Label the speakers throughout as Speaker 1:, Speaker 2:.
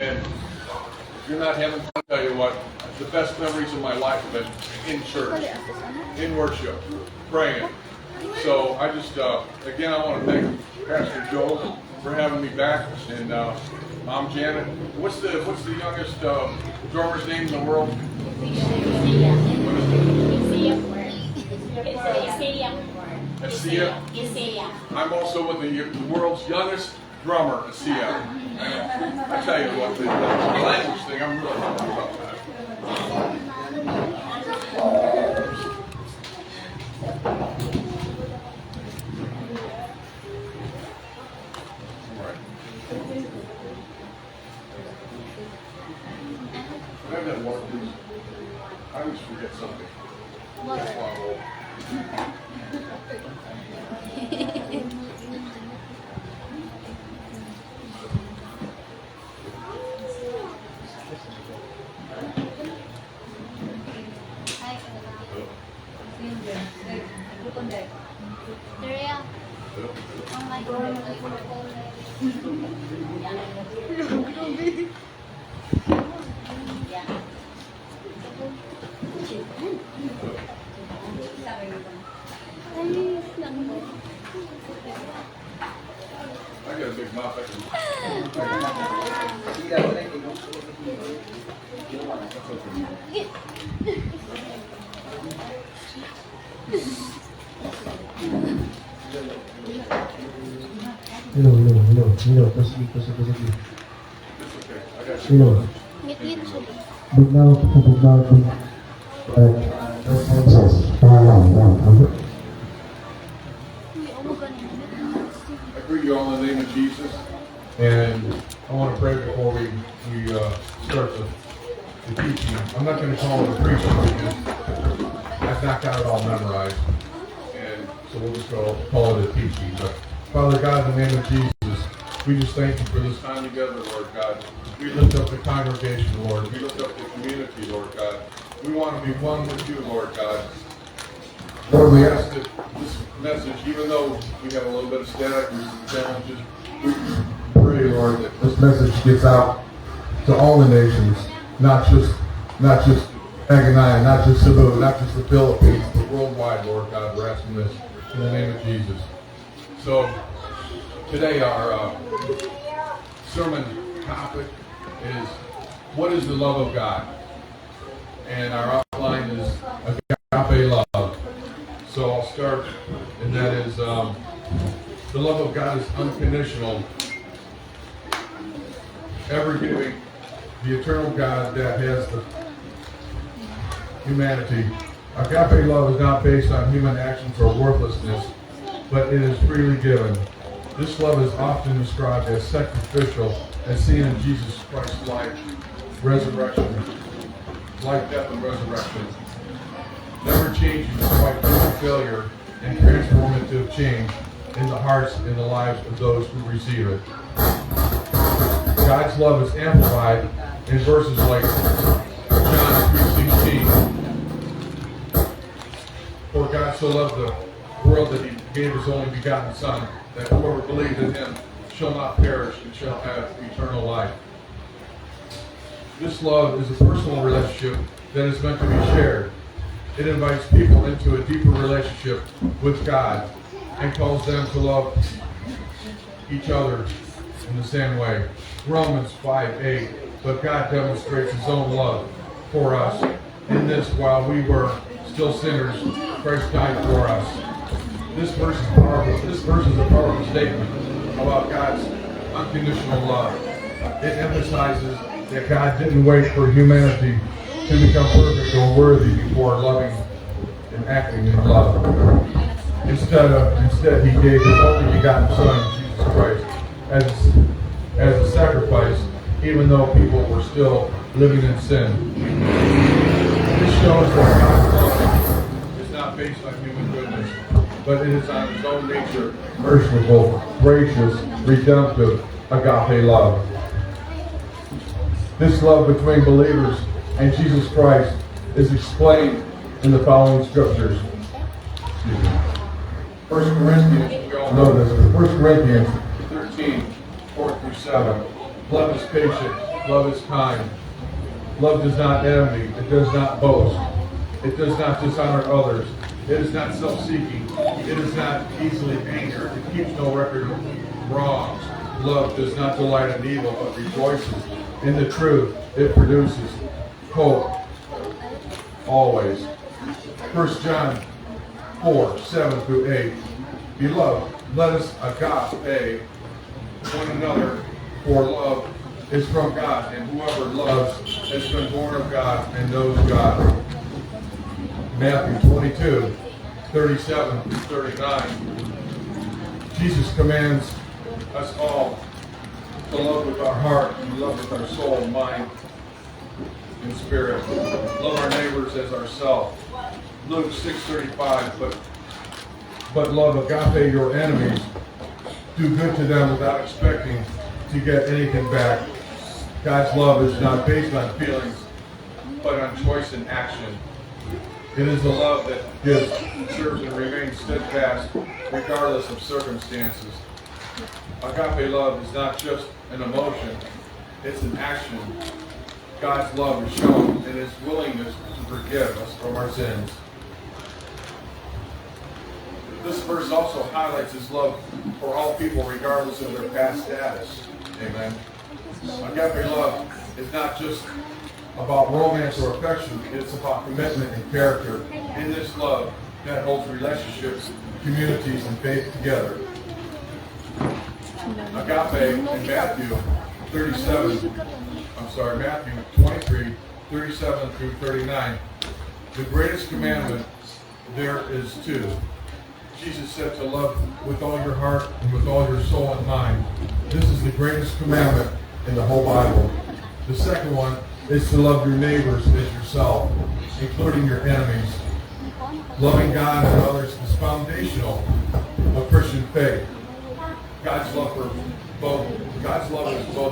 Speaker 1: And if you're not having fun, I'll tell you what, the best memories of my life have been in church, in worship, praying. So I just, again, I want to thank Pastor Joe for having me back, and Mom Janet. What's the youngest drummer's name in the world? Asia. I'm also with the world's youngest drummer, Asia. I tell you what, the language thing, I'm really happy about that. Can I have that water, please? I always forget something. That's why I'm old. I got a big mouth.
Speaker 2: Hello, proceed. Hello. Bugnaw.
Speaker 1: I greet you all in the name of Jesus, and I want to pray before we start the teaching. I'm not going to call it a preaching because I've not got it all memorized, and so we'll just call it a teaching. But Father God, in the name of Jesus, we just thank you for this time together, Lord God. We lift up the congregation, Lord. We lift up the community, Lord God. We want to be one with you, Lord God. Lord, we ask that this message, even though we have a little bit of static and some challenges, we pray, Lord, that this message gets out to all the nations, not just Agonai, not just Cebu, not just the Philippines, but worldwide, Lord God. We're asking this in the name of Jesus. So today our sermon topic is, what is the love of God? And our outline is agape love. So I'll start, and that is the love of God is unconditional, ever-giving, the eternal God that has the humanity. Agape love is not based on human actions or worthlessness, but it is freely given. This love is often described as sacrificial, as seen in Jesus Christ's life, resurrection, life, death, and resurrection. Never changing despite human failure and transformative change in the hearts and the lives of those who receive it. God's love is amplified in verses like John 3:16. For God so loved the world that he gave his only begotten Son, that whoever believes in him shall not perish and shall have eternal life. This love is a personal relationship that is meant to be shared. It invites people into a deeper relationship with God and calls them to love each other in the same way. Romans 5:8. But God demonstrates his own love for us in this: while we were still sinners, Christ died for us. This verse is powerful. This verse is a powerful statement about God's unconditional love. It emphasizes that God didn't wait for humanity to become perfect or worthy before loving and acting in love. Instead, he gave his only begotten Son, Jesus Christ, as a sacrifice, even though people were still living in sin. This shows that God's love is not based on human goodness, but it is on his own nature, merciful, gracious, redemptive, agape love. This love between believers and Jesus Christ is explained in the following scriptures. 1 Corinthians, we all know this, but 1 Corinthians 13, 4 through 7. Love is patient. Love is kind. Love does not envy. It does not boast. It does not dishonor others. It is not self-seeking. It is not easily angered. It keeps no record of wrongs. Love does not delight in evil, but rejoices in the truth. It produces hope always. 1 John 4:7-8. Beloved, let us agape one another, for love is from God, and whoever loves has been born of God and knows God. Matthew 22:37-39. Jesus commands us all to love with our heart, and love with our soul, mind, and spirit. Love our neighbors as ourselves. Luke 6:35. But love agape your enemies. Do good to them without expecting to get anything back. God's love is not based on feelings, but on choice and action. It is a love that gives, serves, and remains steadfast regardless of circumstances. Agape love is not just an emotion, it's an action. God's love is shown in His willingness to forgive us from our sins. This verse also highlights His love for all people regardless of their past status. Amen. Agape love is not just about romance or affection, it's about commitment and character. In this love, that holds relationships, communities, and faith together. Agape in Matthew 23:37-39. The greatest commandment there is two. Jesus said to love with all your heart and with all your soul and mind. This is the greatest commandment in the whole Bible. The second one is to love your neighbors as yourself, including your enemies. Loving God and others is foundational of Christian faith. God's love is both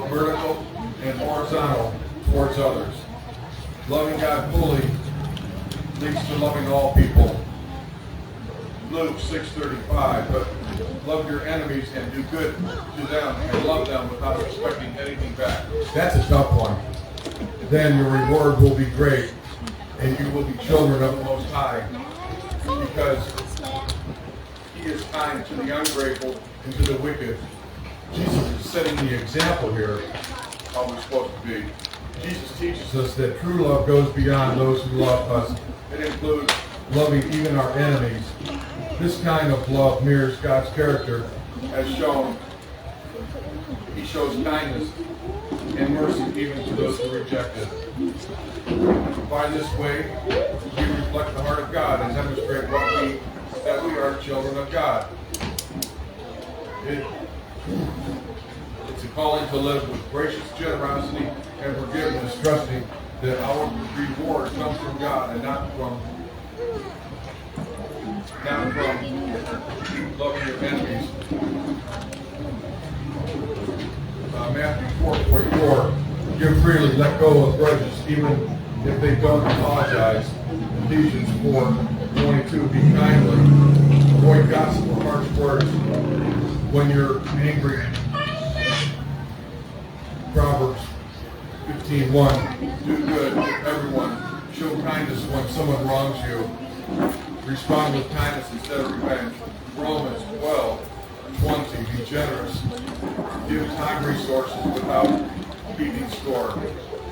Speaker 1: vertical and horizontal towards others. Loving God fully leads to loving all people. Luke 6:35, but love your enemies and do good to them and love them without expecting anything back. That's a tough one. Then your reward will be great, and you will be children of the Most High, because He is kind to the ungrateful and to the wicked. Jesus is setting the example here how we're supposed to be. Jesus teaches us that true love goes beyond those who love us. It includes loving even our enemies. This kind of love mirrors God's character as shown. He shows kindness and mercy even to those who reject it. By this way, we reflect the heart of God and demonstrate that we are children of God. It's a calling to live with gracious generosity and forgiveness, trusting that our reward comes from God and not from loving your enemies. Matthew 4:44, give freely, let go of grudges, even if they don't apologize. Ephesians 4:22, be kindly, avoid gossip or harsh words when you're angry. Proverbs 15:1, do good to everyone, show kindness when someone wrongs you. Respond with kindness instead of revenge. Romans 12:20. Be generous. Give time resources without keeping score.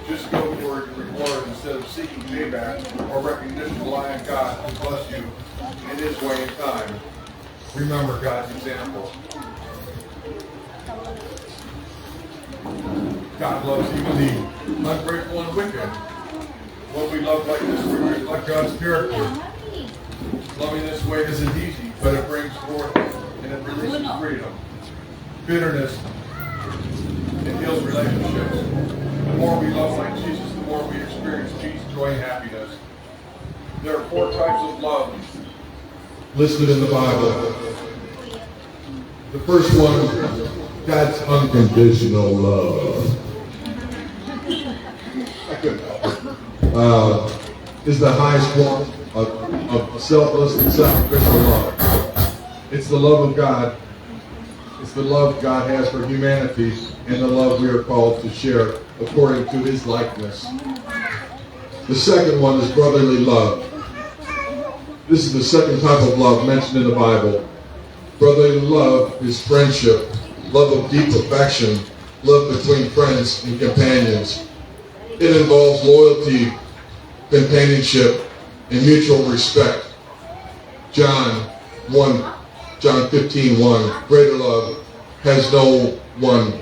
Speaker 1: Just go for your reward instead of seeking payback or recognition. Rely on God to bless you in His way and time. Remember God's example. God loves even the ungrateful and wicked. When we love like this, we reflect God's character. Loving this way isn't easy, but it brings forth and it releases freedom. Bitterness, it heals relationships. The more we love like Jesus, the more we experience peace, joy, and happiness. There are 4 types of love listed in the Bible. The first one, God's unconditional love. Is the highest form of selfless and sacrificial love. It's the love of God. It's the love God has for humanity and the love we are called to share according to his likeness. The second one is brotherly love. This is the second type of love mentioned in the Bible. Brotherly love is friendship, love of deep affection, love between friends and companions. It involves loyalty, companionship, and mutual respect. John 15:1, greater love has no one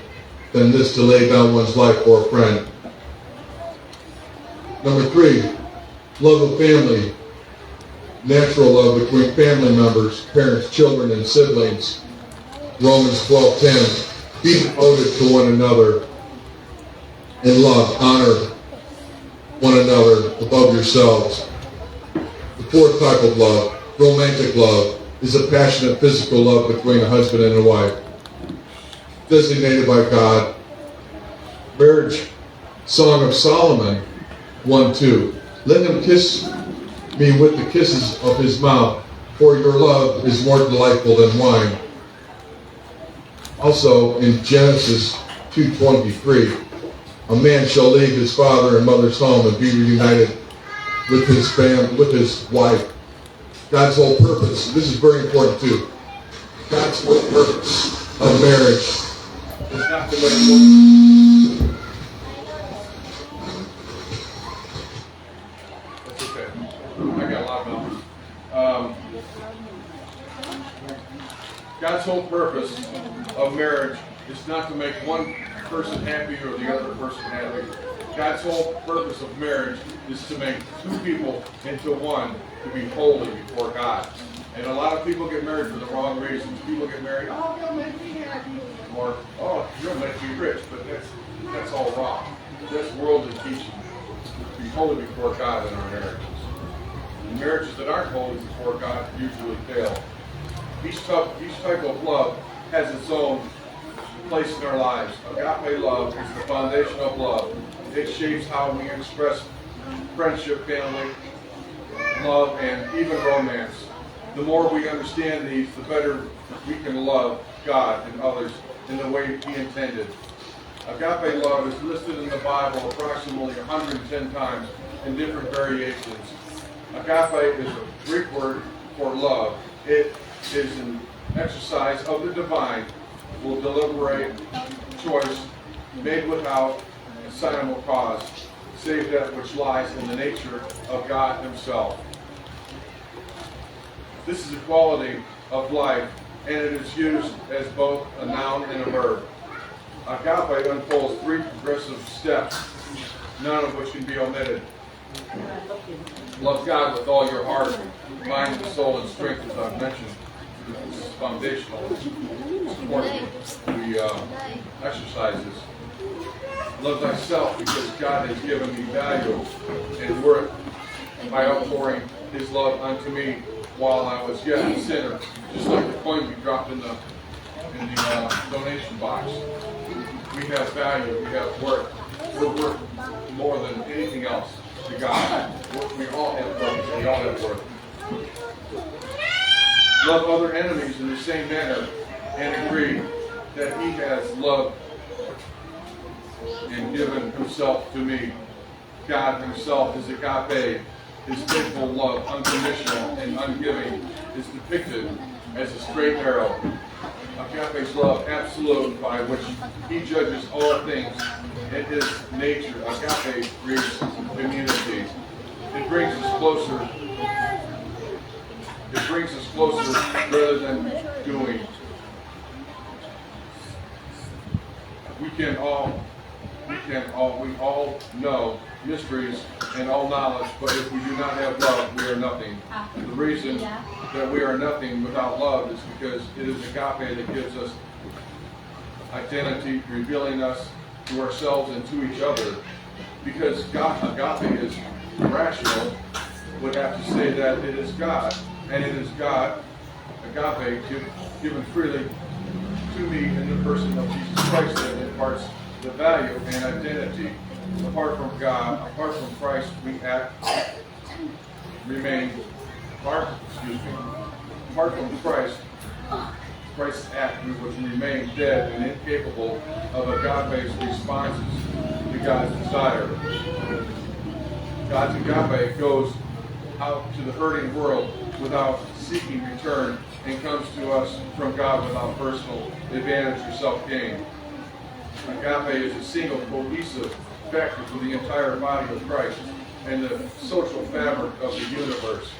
Speaker 1: than this, to lay down one's life for a friend. Number 3, love of family. Natural love between family members, parents, children, and siblings. Romans 12:10, be devoted to one another in love, honor one another above yourselves. The fourth type of love, romantic love, is a passionate physical love between a husband and a wife, designated by God. Marriage Song of Solomon 1:2. Let him kiss me with the kisses of his mouth, for your love is more delightful than wine. Also in Genesis 2:23, a man shall leave his father and mother's home and be reunited with his with his wife. God's whole purpose, this is very important too, God's whole purpose of marriage is not to make one. That's okay. I got a lot of numbers. God's whole purpose of marriage is not to make one person happy or the other person happy. God's whole purpose of marriage is to make two people into one, to be holy before God. And a lot of people get married for the wrong reasons. People get married, oh, you'll make me happy. Or, oh, you'll make me rich. But that's all wrong. That's worldly teaching. To be holy before God in our marriages. And marriages that aren't holy before God usually fail. Each type of love has its own place in our lives. Agape love is the foundation of love. It shapes how we express friendship, family, love, and even romance. The more we understand these, the better we can love God and others in the way He intended. Agape love is listed in the Bible approximately 110 times in different variations. Agape is a Greek word for love. It is an exercise of the divine, will deliberate choice made without assignable cause, save that which lies in the nature of God Himself. This is a quality of life, and it is used as both a noun and a verb. Agape unfolds 3 progressive steps, none of which can be omitted. Love God with all your heart, mind, soul, and strength, as I've mentioned. This is foundational. It's important we exercise this. Love thyself because God has given me value and worth by outpouring His love unto me while I was yet a sinner, just like the coin we dropped in the donation box. We have value, we have worth. We're worth more than anything else to God. We all have worth. We all have worth. Love other enemies in the same manner and agree that He has loved and given Himself to me. God Himself is agape. His faithful love, unconditional and ungiving, is depicted as a straight arrow. Agape's love, absolute, by which He judges all things in His nature. Agape creates community. It brings us closer. It brings us closer rather than doing. We all know mysteries and all knowledge, but if we do not have love, we are nothing. The reason that we are nothing without love is because it is agape that gives us identity, revealing us to ourselves and to each other. Because God, agape is rational, would have to say that it is God, and it is God, agape, given freely to me in the person of Jesus Christ that imparts the value and identity. Apart from God, apart from Christ, apart from Christ, Christ's act was remain dead and incapable of agape's responses to God's desire. God's agape goes out to the hurting world without seeking return and comes to us from God without personal advantage or self-gain. Agape is a single cohesive factor for the entire body of Christ and the social fabric of the universe.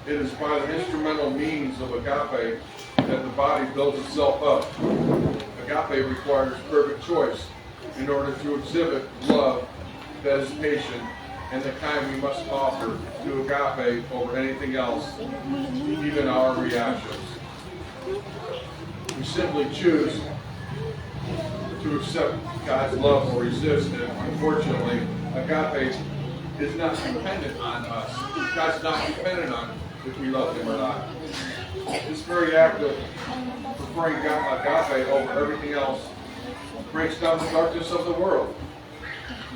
Speaker 1: It is by the instrumental means of agape that the body builds itself up. Agape requires perfect choice in order to exhibit love that is patient and the kind we must offer to agape over anything else, even our reactions. We simply choose to accept God's love or resist it. Unfortunately, agape is not dependent on us. God's not dependent on if we love Him or not. This very act of preferring agape over everything else breaks down the darkness of the world.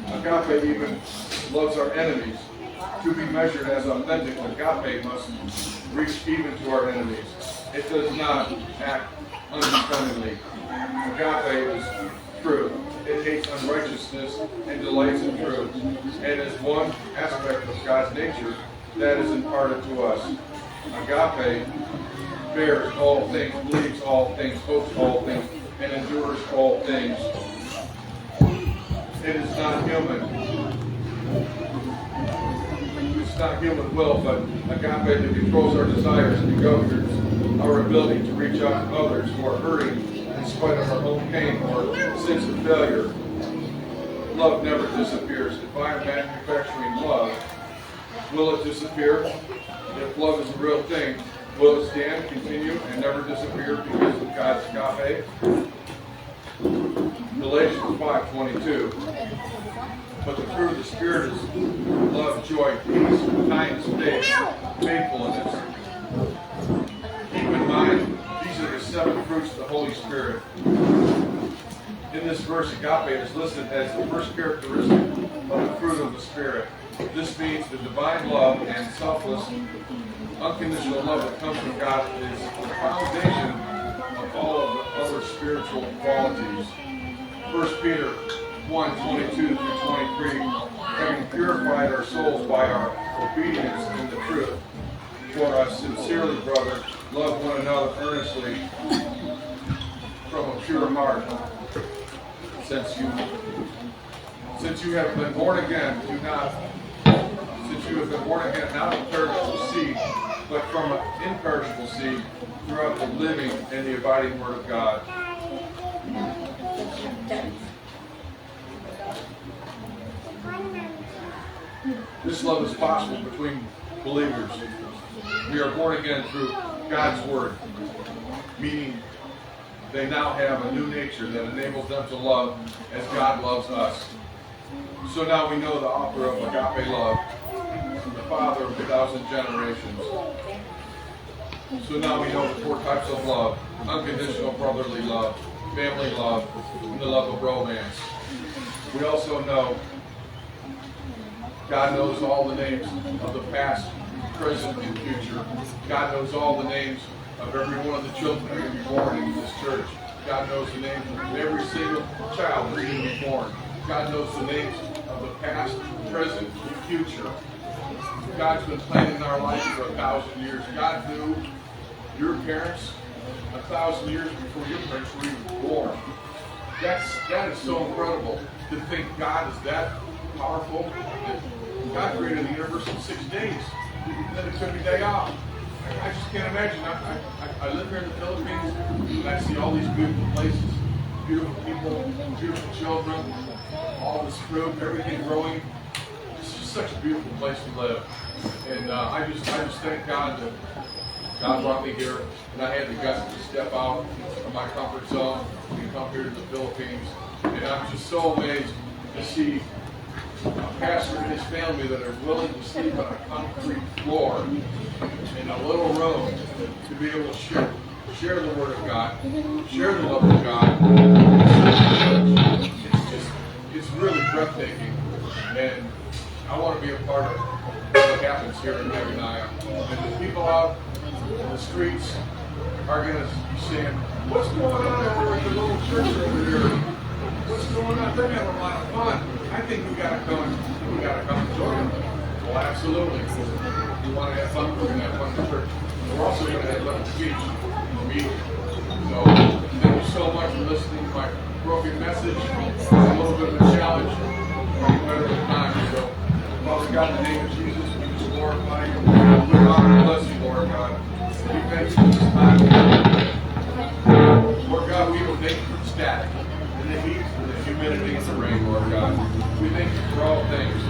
Speaker 1: Agape even loves our enemies. To be measured as authentic, agape must reach even to our enemies. It does not act unbecomingly. Agape is truth. It hates unrighteousness and delights in truth. And is one aspect of God's nature that is imparted to us. Agape bears all things, believes all things, hopes all things, and endures all things. It is not human. It's not human will, but agape that controls our desires and governs our ability to reach out to others who are hurting in spite of our own pain or sense of failure. Love never disappears. If I am manufacturing love, will it disappear? If love is a real thing, will it stand, continue, and never disappear because of God's agape? Galatians 5:22. But the fruit of the Spirit is love, joy, peace, kindness, faith, faithfulness. Keep in mind, these are the 7 fruits of the Holy Spirit. In this verse, agape is listed as the first characteristic of the fruit of the Spirit. This means the divine love and selfless, unconditional love that comes from God is the foundation of all of the other spiritual qualities. 1 Peter 1:22-23, having purified our souls by our obedience in the truth. For us sincerely, brother, love one another earnestly from a pure heart. Since you have been born again, since you have been born again, not of perishable seed, but from an imperishable seed, throughout the living and the abiding Word of God. This love is possible between believers. We are born again through God's Word, meaning they now have a new nature that enables them to love as God loves us. So now we know the author of agape love, the Father of 1,000 generations. So now we know the 4 types of love: unconditional brotherly love, family love, and the love of romance. We also know God knows all the names of the past, present, and future. God knows all the names of every one of the children that are going to be born into this church. God knows the names of every single child that is going to be born. God knows the names of the past, present, and future. God's been planning our life for 1,000 years. God knew your parents 1,000 years before your parents were even born. That is so incredible to think God is that powerful. That God created the universe in 6 days. And then it took a day off. I just can't imagine. I live here in the Philippines, and I see all these beautiful places, beautiful people, beautiful children, all this fruit, everything growing. It's just such a beautiful place to live. And I just thank God that God brought me here, and I had the guts to step out of my comfort zone and come here to the Philippines. And I'm just so amazed to see a pastor and his family that are willing to sleep on a concrete floor in a little room to be able to share the Word of God, share the love of God. It's really breathtaking, and I want to be a part of what happens here in Naganaia. And the people out in the streets are going to be saying, what's going on over at the little church over there? What's going on? They're having a lot of fun. I think we got to come and join them. Well, absolutely. We want to have fun. We're going to have fun in the church. We're also going to have fun speech in the meeting. So, thank you so much for listening to my broken message. It's a little bit of a challenge. Better than time. So, Father God, in the name of Jesus, we just glorify you. We honor and bless you, Lord God. We thank you for this time. Lord God, we will thank you for the static, and the heat, and the humidity, and the rain, Lord God. We thank you for all things.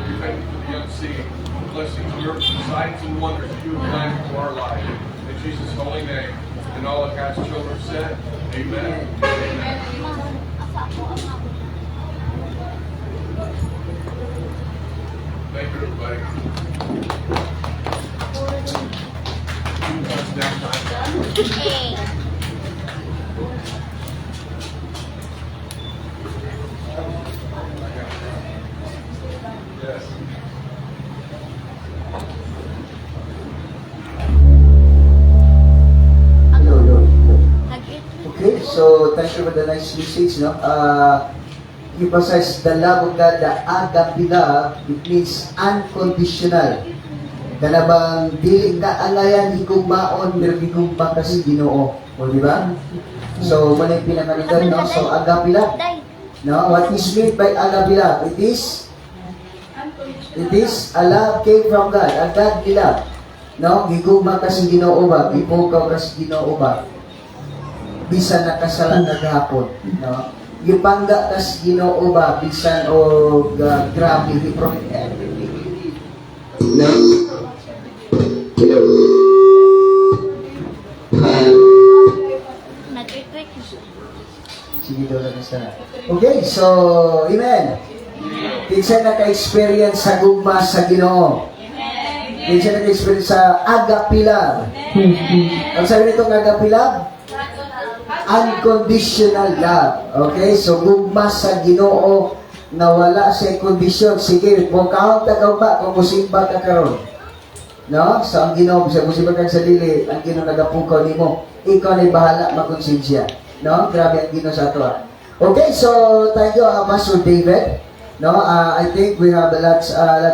Speaker 1: We thank you for the unseen, the blessings, your signs and wonders that you have planned for our life. In Jesus' holy name. And all of God's children said, Amen. Amen. Thank you, everybody. Next time. Yes.
Speaker 3: Okay, so thank you for the nice message, no? You possess the love of God, the agape love, it means unconditional. Kanabang dili na alayan higugmaon, pero higugma kasi Ginoo. O, di ba? So, muna yung pinakalitan, no? So, agape love. No? What is meant by agape love? It is a love came from God, a godly love. No? Higugma kasi Ginoo ba? Ipukaw kasi Ginoo ba? Bisan nakasalan na gahapon, no? Yung pangga kas Ginoo ba bisan o grabe ni prophet. No. Sige daw lang sana. Okay, so amen. Kinsa naka-experience sa gugma sa Ginoo? Kinsa naka-experience sa agape love? Ang sabi nitong agape love? Unconditional love. Okay? So, gugma sa Ginoo na wala sa kondisyon. Sige, kung kahong tagaw ba, kung musimba ka karon. No? So, ang Ginoo, sa musimba kang sarili, ang Ginoo nagapukaw ni mo. Ikaw na'y bahala makonsensya. No? Grabe ang Ginoo sa ato. Okay, so, thank you, Pastor David. No? I think we have a lot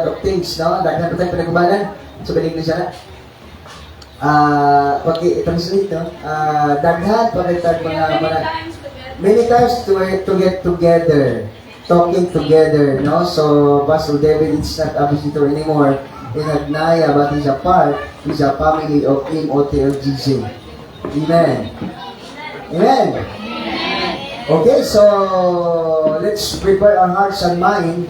Speaker 3: of things. No? Daghan pa tayong pinagkubanan. So, English na. Pag-translate, no? Daghan, pag-itag mga many times to get together, talking together, no? So, Pastor David is not a visitor anymore in Agnaya, but he's a part, he's a family of MOTLGC. Amen. Amen. Okay, so, let's prepare our hearts and mind,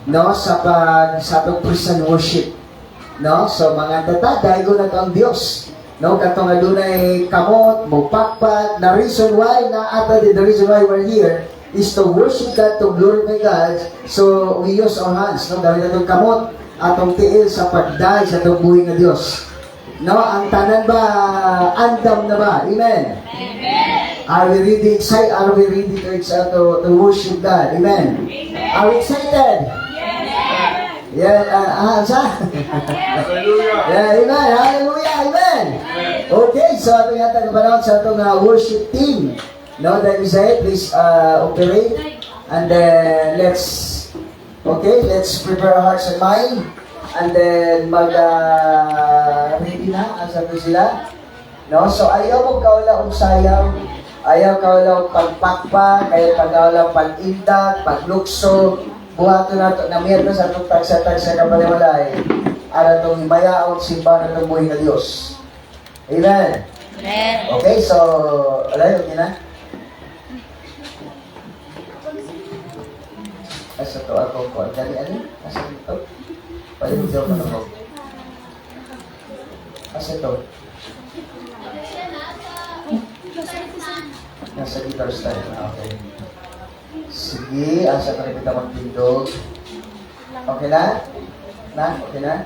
Speaker 3: no? Sa atong praise and worship. No? So, mga tata, dahil na ito ang Diyos. No? Katong adunay kamot, mupakpak. The reason why the reason why we're here is to worship God, to glorify God. So, we use our hands. No? Dahil na itong kamot, atong tiil sa pagdahi sa itong buhay ng Diyos. No? Ang tanan ba, andam na ba? Amen? Amen. Are we ready excited? Are we ready to worship God? Amen? Amen. Are we excited? Yeah,
Speaker 1: Hallelujah.
Speaker 3: Yeah, amen. Hallelujah, amen. Okay, so ato yata kapanahon sa atong worship team. No, that is it. Please operate. And then let's prepare our hearts and mind. And then ready na, asa to sila. No, so ayaw mo kaula og sayaw. Ayaw kaula og pagpakpak, ayaw kaula pag-indag, paglukso. Buhato na ito, namiyat sa itong tagsa-tagsa na paliwalay, ara itong himayaon simbahan ng buhay na Diyos. Amen? Amen. Okay, so, alay, okay na? Asa ito ako po. Dali, asa ito? Paliwidyo ka na po. Asa ito? Nasa guitar style. Okay. Sige, asa pa rin kita magpindog. Okay na? Okay na?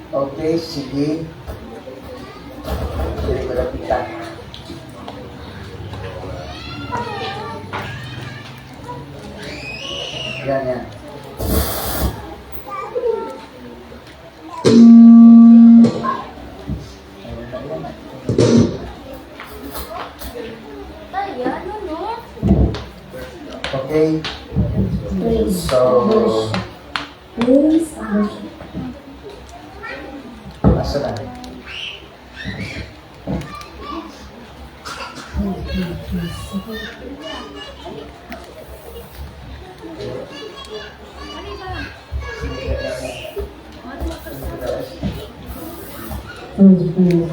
Speaker 3: Okay, sige. Sige ko na pita. Yan. pray.
Speaker 4: Praise.
Speaker 3: So,
Speaker 4: Worship. Praise and worship.
Speaker 3: asa na?
Speaker 4: Praise.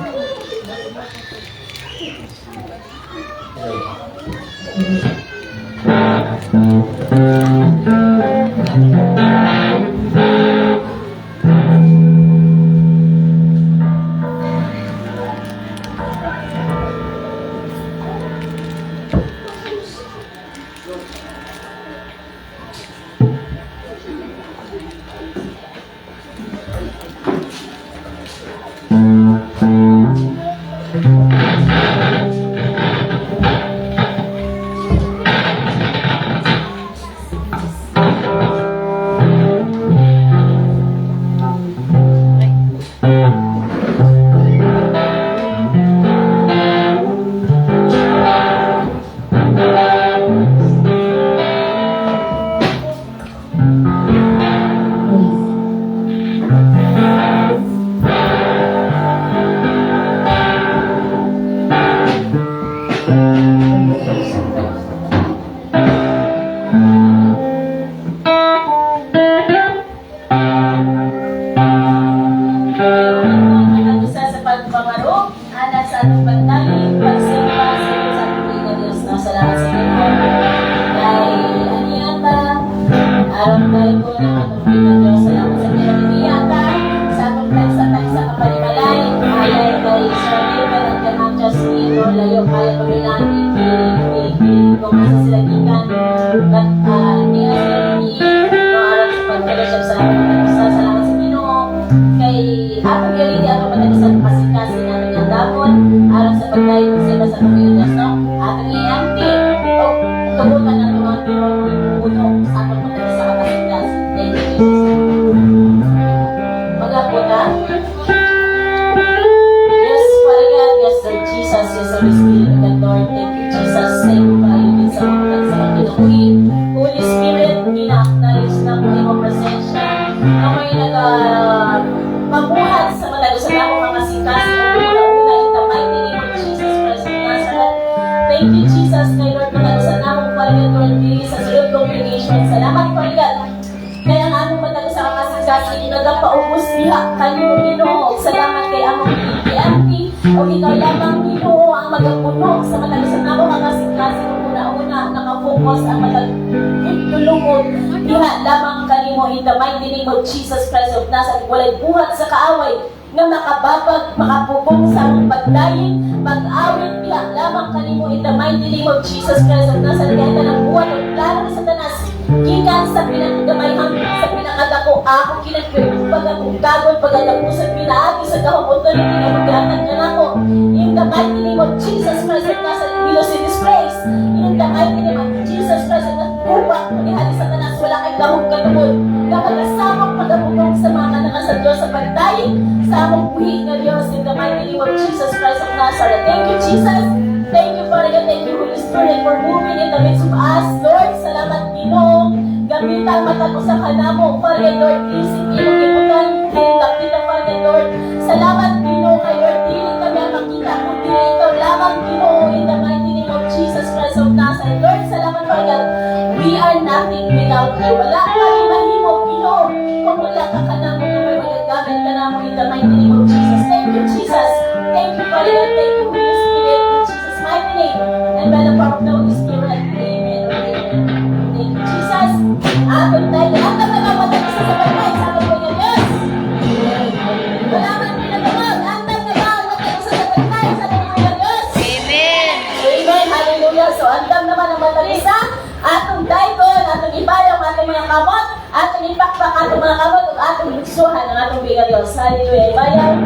Speaker 5: Isa sa pagpaparo, anak sa atong bandaling, pagsimba sa ating mga Diyos na salamat sa Inyo. Kay Aniyata, aram tayo po ng atong mga Diyos, salamat sa Inyo. Aniyata, sa atong sa kapalimalay, alay kay Sir David at kanang Justin, o layo kaya pamilaan, kung nasa sila gikan, at niya sila ni, no aram sa pag-fellowship sa atong mga Diyos, salamat sa Ginoo. Kay atong yun ato matalisan pasikasin namin ang damon aron sa pagdayon sa iba sa Pilipinas, no? Atong iampi o kabutan na mga puno sa atong matalisan kapasikas. Thank you, Jesus. Magabutan. Yes, Father God, yes, Lord Jesus, yes, Holy Spirit of the Lord. Thank you, Jesus. Thank you, kaayunin sa mga sa Panginoon. Holy Spirit, ina-acknowledge na po iyong presensya. Amoy mabuhat sa malagusan ako mga sikas na una-una in the mighty name of Jesus Christ of Nazareth. Thank you, Jesus, kay Lord, malagusan ako pala Lord, sa sulod congregation. Salamat po God. Kaya ang among malagusan mga sikas, nagapaubos diha kayo Ginoo. Salamat kay among PMP o ikaw lamang Ginoo ang magapuno sa malagusan ako mga sikas. Una-una nakafocus ang tulungod diha lamang kanimo in the mighty name of Jesus Christ of Nazareth. Walay buhat sa kaaway nga makababag, makapupong sa among pagdayin, pag-awit diha lamang kanimo in the mighty name of Jesus Christ of Nazareth. Kaya tanang buhat o plano ni Satanas gikan sa pinakagamay sa pinakadako ako kinagpwede pag akong gagawin pagkatapusan pinaagi sa kahubutan ng pinagagatan ka nako in the mighty name of Jesus Christ of Nazareth. We lose in this praise in the mighty name of Jesus Christ of Nazareth. Upang manihali sa tanas wala kay gahong katubod kapag kasamang pagabugong sa mga kanaka sa Diyos sa pagdayin sa among buhi na Diyos in the mighty name of Jesus Christ of Nazareth. Thank you, Jesus. Thank you, Father God. Thank you, Holy Spirit, for moving in the midst of us. Lord, salamat Ginoo. Gamitan mata ko sa kanamo, Father God, Lord. Isip ilong ibutan. Hilap kita, Father God, Lord. Salamat Ginoo kay Lord. Dili kami ang makita kung dili ikaw lamang Ginoo in the mighty name of Jesus Christ of Nazareth. Lord, salamat Father God. We are nothing without you. Wala kami mahimo Ginoo. Kung wala ka kanamo na may magagamit ka namo in the mighty name of Jesus. Thank you, Jesus. Thank you, Father God. Thank you, Holy Spirit. In Jesus' mighty name. And by the power of the Holy Spirit. Amen. Amen. Thank you, Jesus. Aton tayo. Ang nagmamatan sa sabay sa ating mga Diyos. Wala man pinatawag. Ang nagmamatan sa sabay sa ating mga Diyos. Amen. Amen. Hallelujah. So, andam naman ang matalisa. Atong daikon, atong ibayang, atong mga kamot, atong ipakpak, atong mga kamot, at atong luksuhan ng atong biga Diyos. Hallelujah. Ibayang.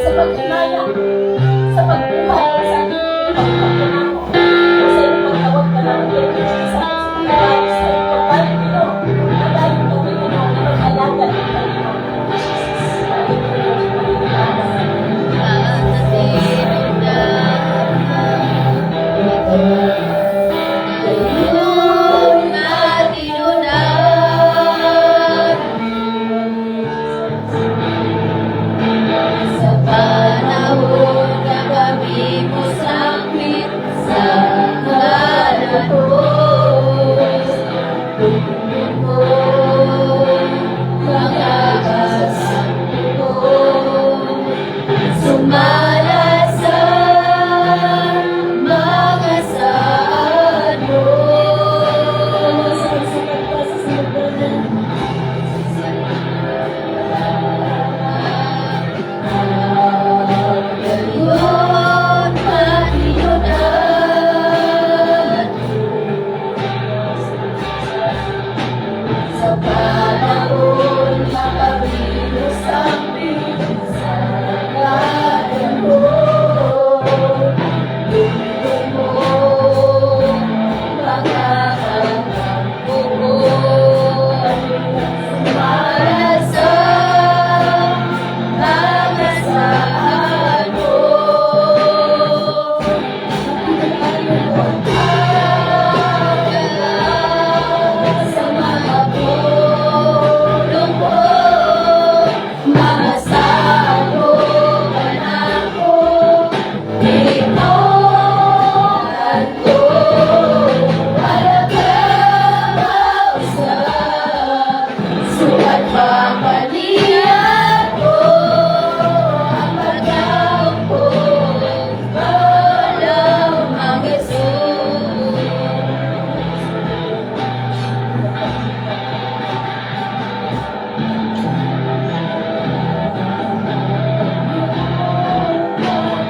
Speaker 5: sa pag-imaya, sa pagbuhay, sa ating pagpapanako. Sa iyong pagtawag ka naman, thank you, Jesus. Sa pagtawag, sa iyong pagpalit, Panginoon. Ang dahil kami, Panginoon, na mag-alaga ng Panginoon. Jesus,
Speaker 4: Sa panahon na kami mo sakit sa ngalan mo, tungkol mo, makakasama mo, sumala sa mga saan mo. Ngayon, Panginoon, sa panahon na kami mo sakit sa ngalan mo, tungkol mo, makakasama mo, sumala sa mga saan mo. Sa mga pulong mo, mga saan mo, anak ko, ikaw ko, para kang mausap, sukat papalihan ko, ang pagkaw ko, walang ang Jesus.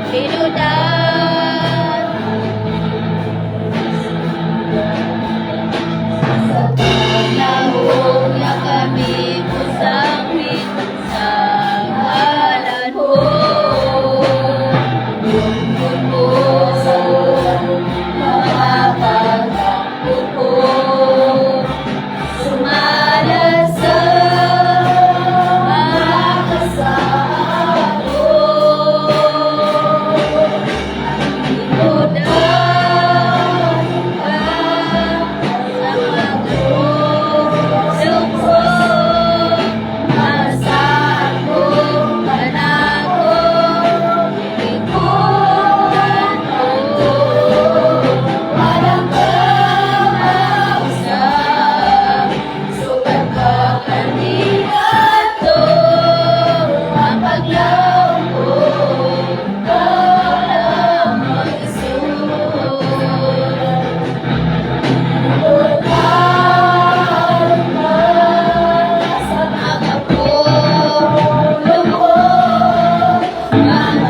Speaker 4: Pinunan sa panahon na kami mo sakit sa ngalan mo, tungkol mo, makakasama mo, sumala sa mga saan mo. Sa mga pulong mo, mga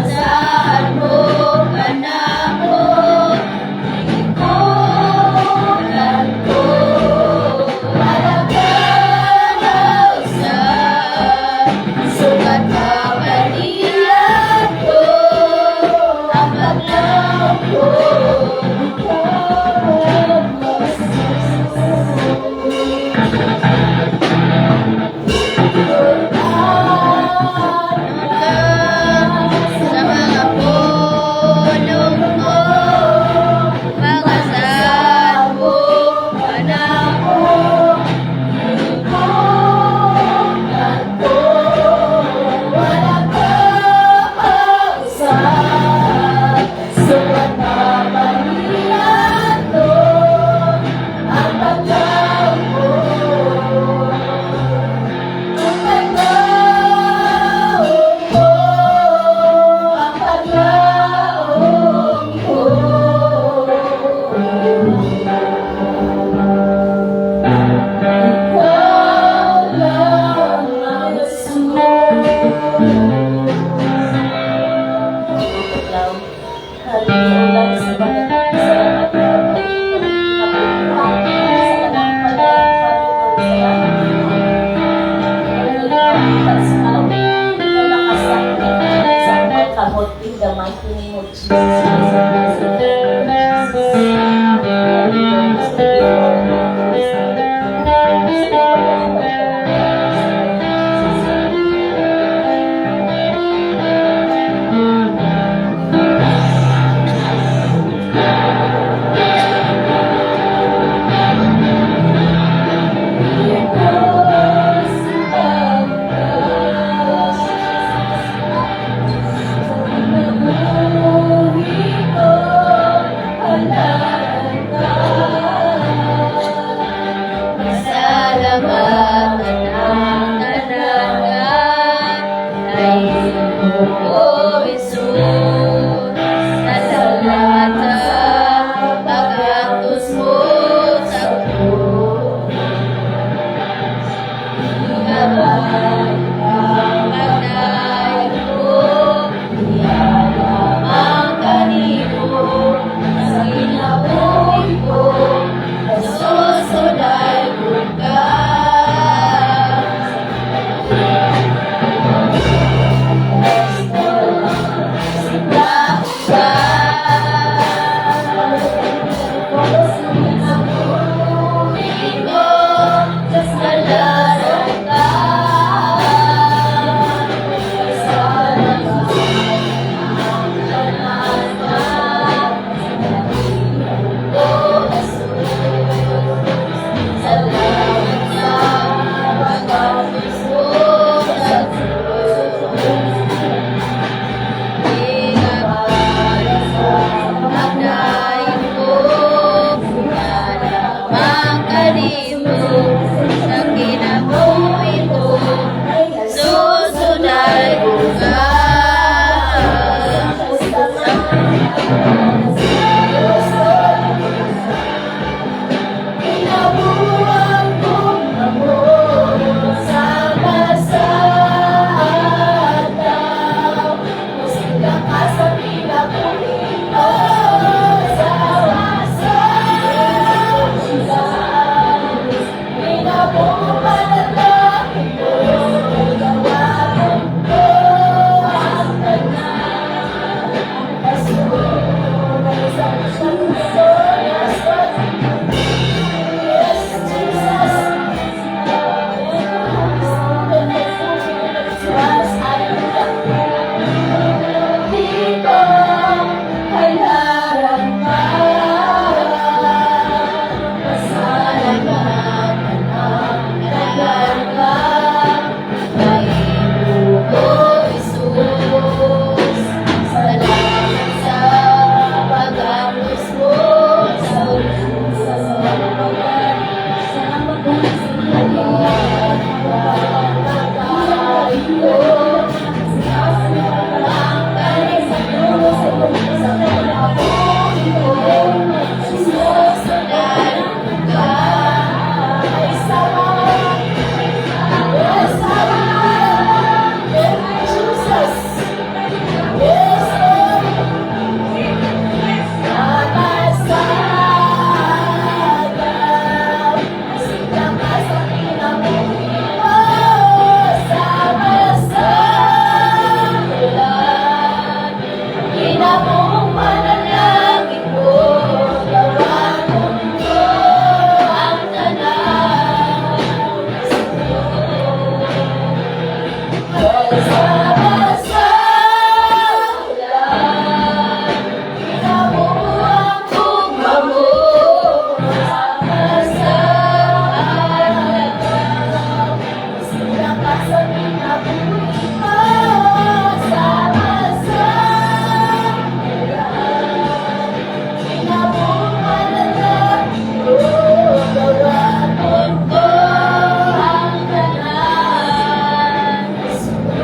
Speaker 4: saan mo, anak ko, ikaw ko, walang kapausap, sukat papalihan ko, ang pagkaw ko, ang pagkaw ko, ang pagkaw ko. Ikaw lang ang Jesus.
Speaker 5: Hallelujah, sa Panginoon, salamat po. Napupuhan sa kanang Panginoon, salamat po. Hallelujah, sa ikaw nakasakit sa kilabot in the mighty name of Jesus
Speaker 4: Salamatan ang tanagan ay o Jesus. Salamatan pag-atos mo sa buhay. Ingabay ang pagdayo ko, iyalamang kanino sa ginabuhi ko. Susunod ko ka.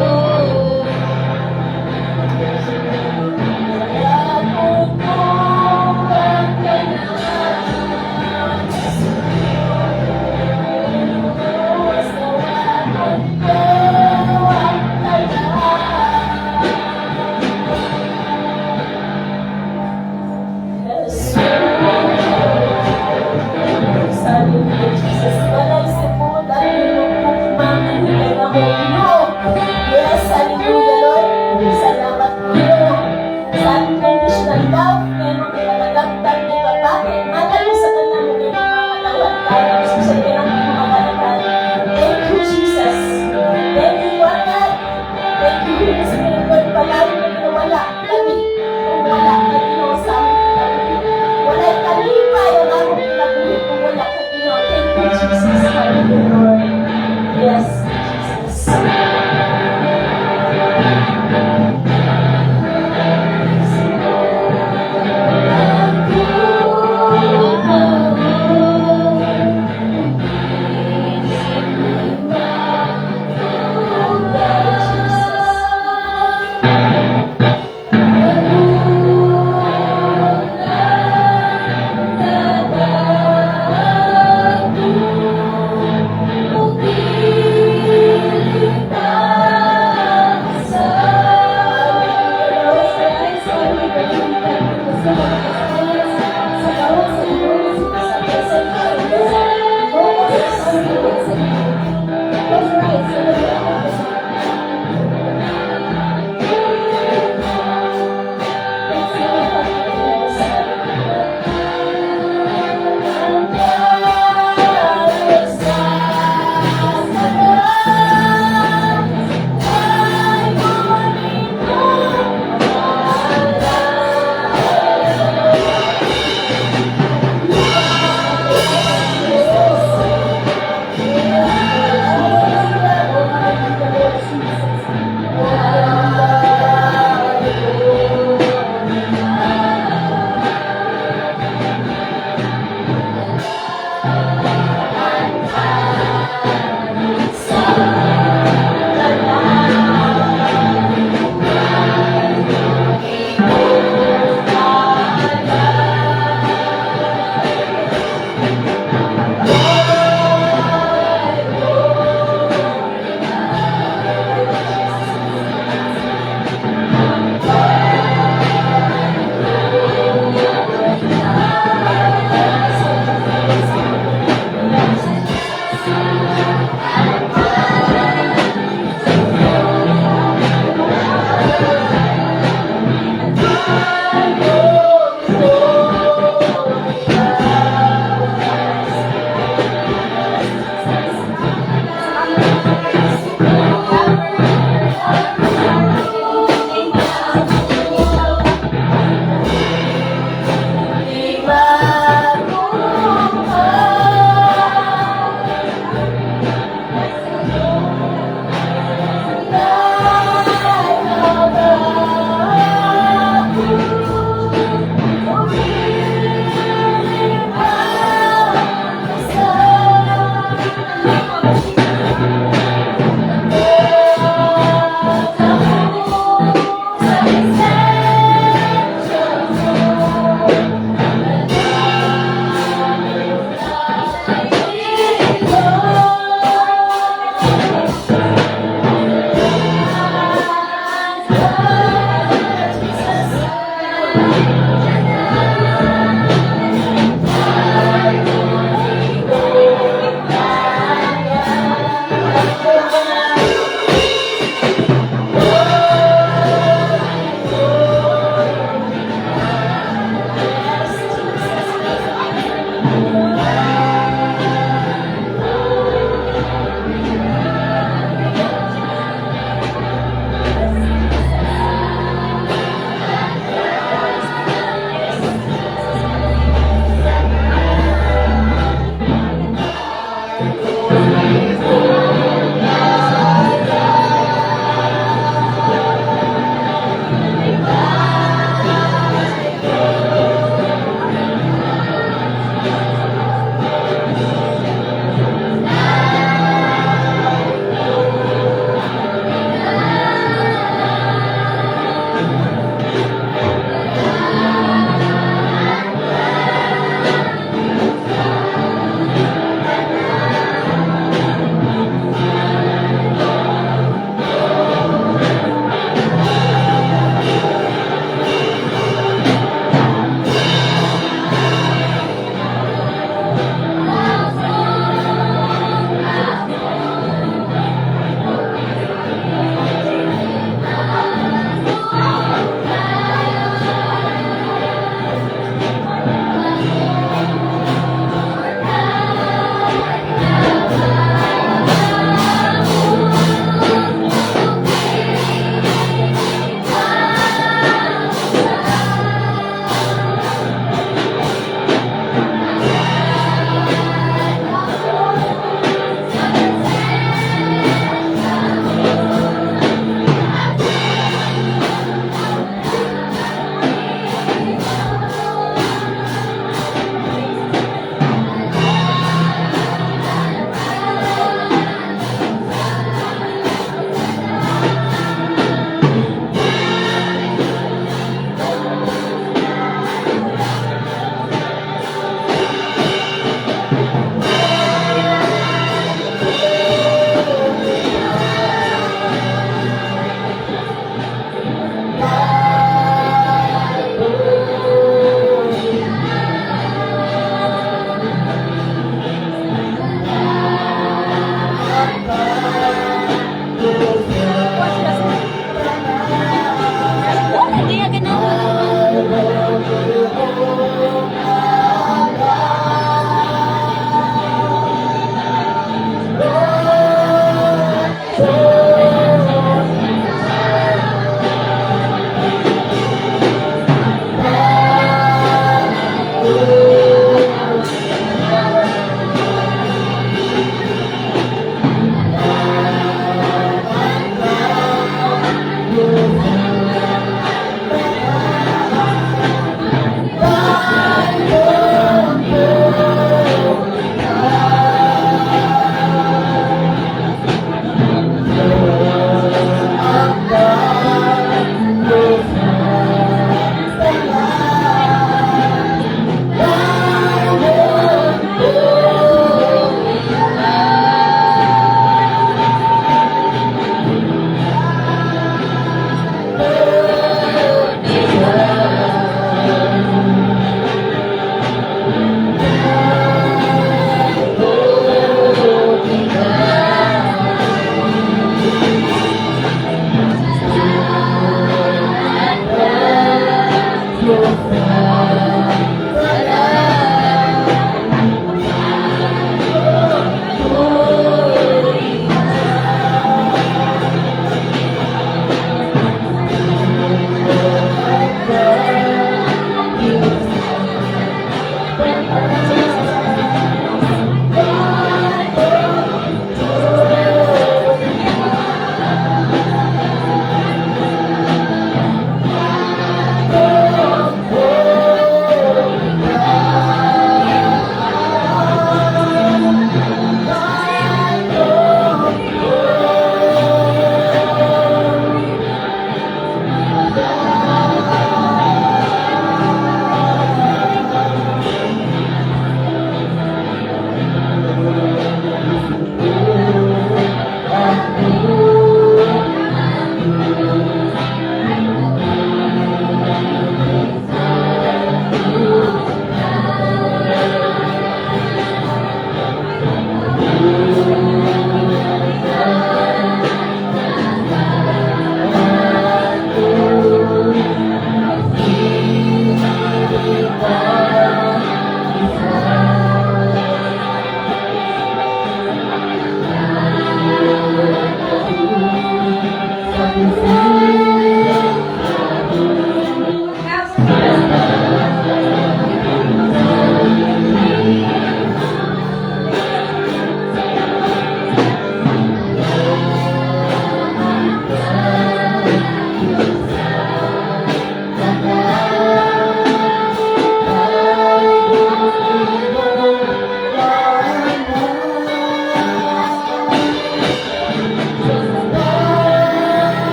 Speaker 4: Oh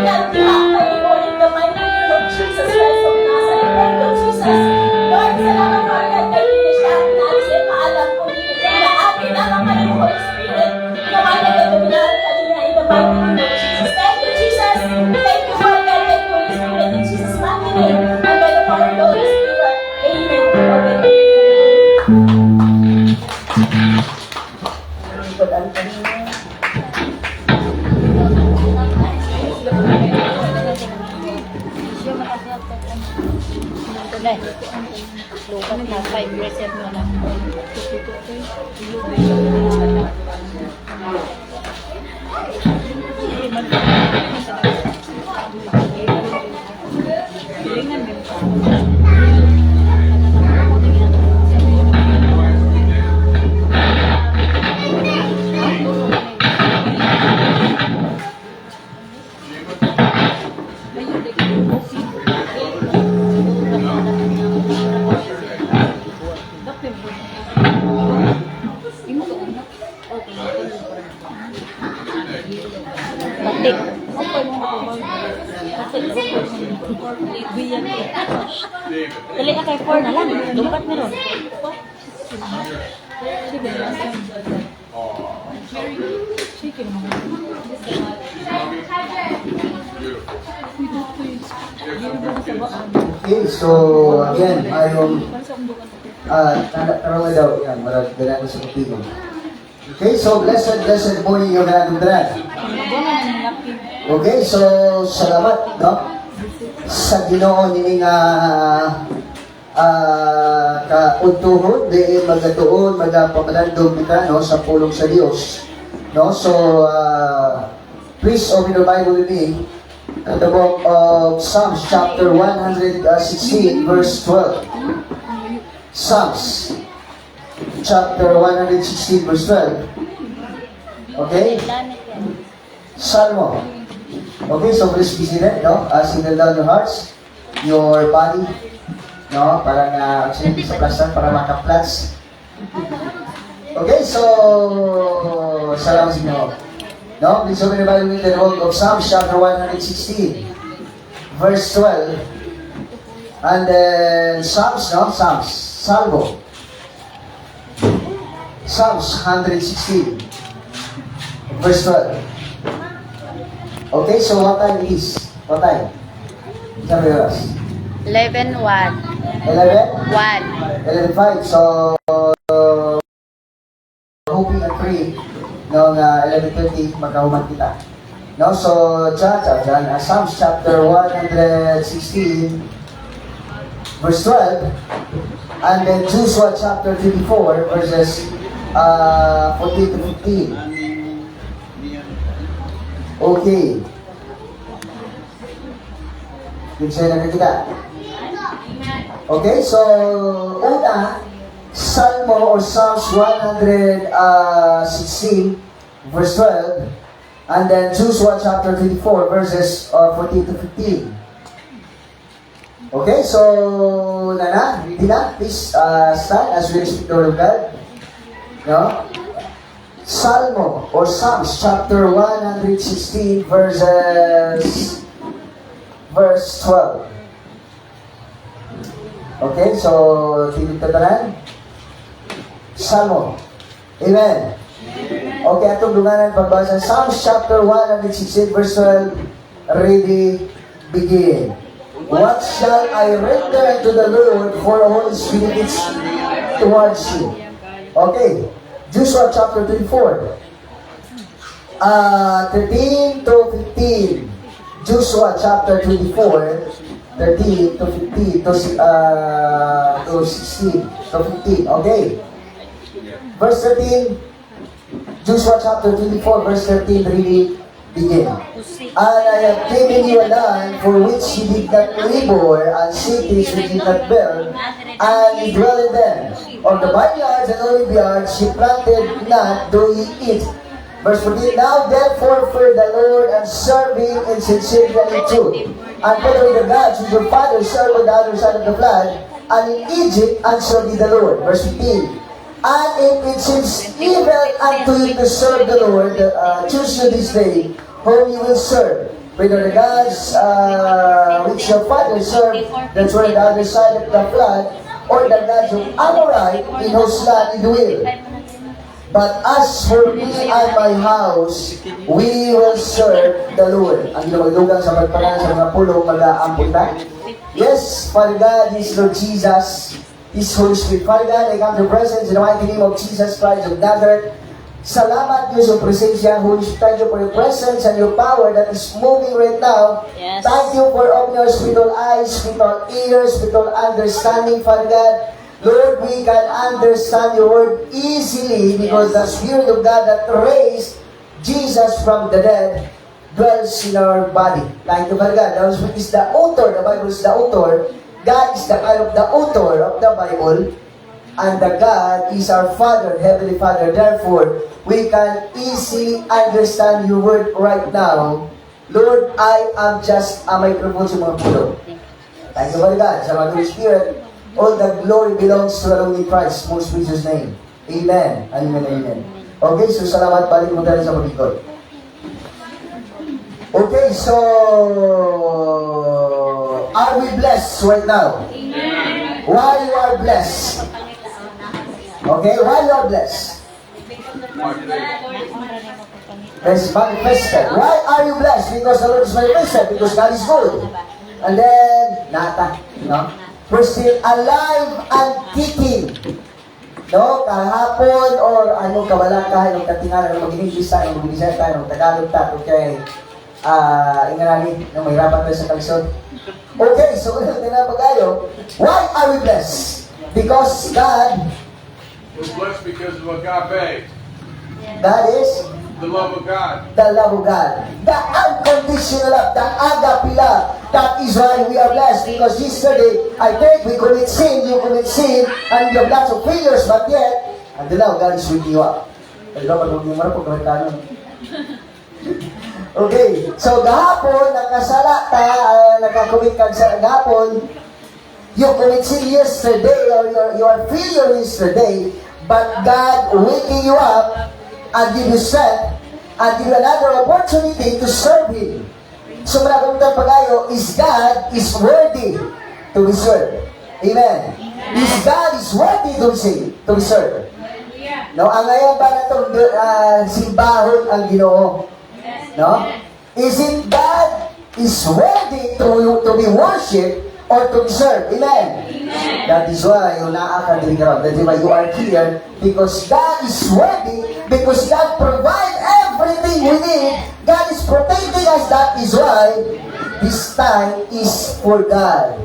Speaker 5: nagtiwak kayo in the mighty name of Jesus Christ of Nazareth. Thank you, Jesus. Lord, salamat po agad kay Tita siya at natin maalam po dito na atin ang mga yung Holy Spirit. Naman na gagawin kanina in the mighty name of Jesus. Thank you, Jesus. Thank you for agad kay Holy Spirit in Jesus' mighty name. And by the power of the Holy Spirit. Amen. Okay.
Speaker 4: Lukan na 5% mo na. Batik. Dali ka kay 4 na lang. Lumpat meron.
Speaker 3: Okay, so again, ayong tarong daw yan, marag dala sa kapilo. Okay, so blessed morning yung nagdadala. Okay, so salamat, no? Sa Ginoo nining kauntuhon, di magatuon, magapamadandog kita, no, sa pulong sa Dios. No, so please open your Bible with me at the book of Psalms chapter 116 verse 12. Psalms chapter 116 verse 12. Okay? Salmo. Okay, so please be seated, no? Settle down your hearts, your body, no? Parang actually sa plasan para makaplats. Okay, so salamat sa inyo. No? Please open the Bible with the book of Psalms chapter 116 verse 12. And then Psalms, no? Psalms. Salmo. Psalms 116 verse 12. Okay, so what time it is? What time? Sabi oras?
Speaker 4: 11:1.
Speaker 3: 11?
Speaker 4: 1.
Speaker 3: 11:05. So, hoping and pray noong 11:20 magkahuman kita. No, so, dyan, Psalms chapter 116 verse 12 and then Joshua chapter 24 verses 14 to 15. Okay. Pinsay na kita. Okay, so una, Salmo or Psalms 116 verse 12 and then Joshua chapter 24 verses 14 to 15. Okay, so Nana, ready na? Please stand as we speak the word of God. No? Salmo or Psalms chapter 116 verse 12. Okay, so tinig tatanan. Salmo. Amen. Okay, atong dunganan pagbasa. Psalms chapter 116 verse 12. Ready, begin. What shall I render to the Lord for all his benefits towards you? Okay. Joshua chapter 24. 13 to 15. Joshua chapter 24. 13 to 15 to 16 to 15. Okay. Verse 13. Joshua chapter 24 verse 13 really begin. And I have given you a land for which ye did not labor, and cities which did not build, and ye dwell in them. On the vineyards and olive yards ye planted not, though ye eat. Verse 14, now therefore fear the Lord, and serve him in sincerity and in truth. And put away the gods which your fathers served on the other side of the flood, and in Egypt, and serve ye the Lord. Verse 15, and if it seems evil unto you to serve the Lord, choose you this day whom you will serve, whether the gods which your father served that were on the other side of the flood, or the gods of Amorite in whose land you dwell. But as for me and my house, we will serve the Lord. Ang lumagdugang sa pagpanan sa mga pulo, mag-aampun na. Yes, Father God, this Lord Jesus, this Holy Spirit. Father God, I come to your presence in the mighty name of Jesus Christ of Nazareth. Salamat Diyos sa presensya. Holy Spirit, thank you for your presence and your power that is moving right now.
Speaker 5: Yes.
Speaker 3: Thank you for opening our spiritual eyes, spiritual ears, spiritual understanding, Father God. Lord, we can understand your word easily because the Spirit of God that raised Jesus from the dead dwells in our body. Thank you, Father God. The Holy Spirit is the author. The Bible is the author. God is the kind of the author of the Bible. And the God is our Father, Heavenly Father. Therefore, we can easily understand your word right now. Lord, I am just a microphone sa mga pulo. Thank you, Father God. Sa mga Holy Spirit, all the glory belongs to the Lord in Christ's most precious name. Amen. Amen. Amen. Okay, so salamat. Balik mo tayo sa pagkikot. Okay, so are we blessed right now?
Speaker 5: Amen.
Speaker 3: Why you are blessed? Okay, why you are blessed? It's manifested. Why are you blessed? Because the Lord is manifested. Because God is good. And then, no? We're still alive and kicking. No? Kahapon or ano kabalaka, yung katingalan, ng mag-English tayo, mag-English tayo, ng Tagalog tayo, okay? Ingarani, nang mahirapan tayo sa kalisod. Okay, so ulit na pag-ayo. Why are we blessed? Because God
Speaker 1: We're blessed because of agape,
Speaker 3: is
Speaker 1: the love of God.
Speaker 3: the love of God. The unconditional love, the agape love. That is why we are blessed. Because yesterday, I think we commit sin, you commit sin, and you have lots of failures, but yet, and now God is with you up. Okay, so gahapon, nakasala ka, nakakumit ka sa gahapon, you commit sin yesterday, or your failure yesterday, but God waking you up and give you strength and give you another opportunity to serve Him. So managutan pag-ayo is God is worthy to be served. Amen. Is God is worthy to be served. No, ang ngayon ba na itong simbahon ang Ginoo? No? Is it God is worthy to be worshipped or to be served? Amen. That is why you naakadiligaw. That is why you are here because God is worthy, because God provide everything we need. God is protecting us. That is why this time is for God.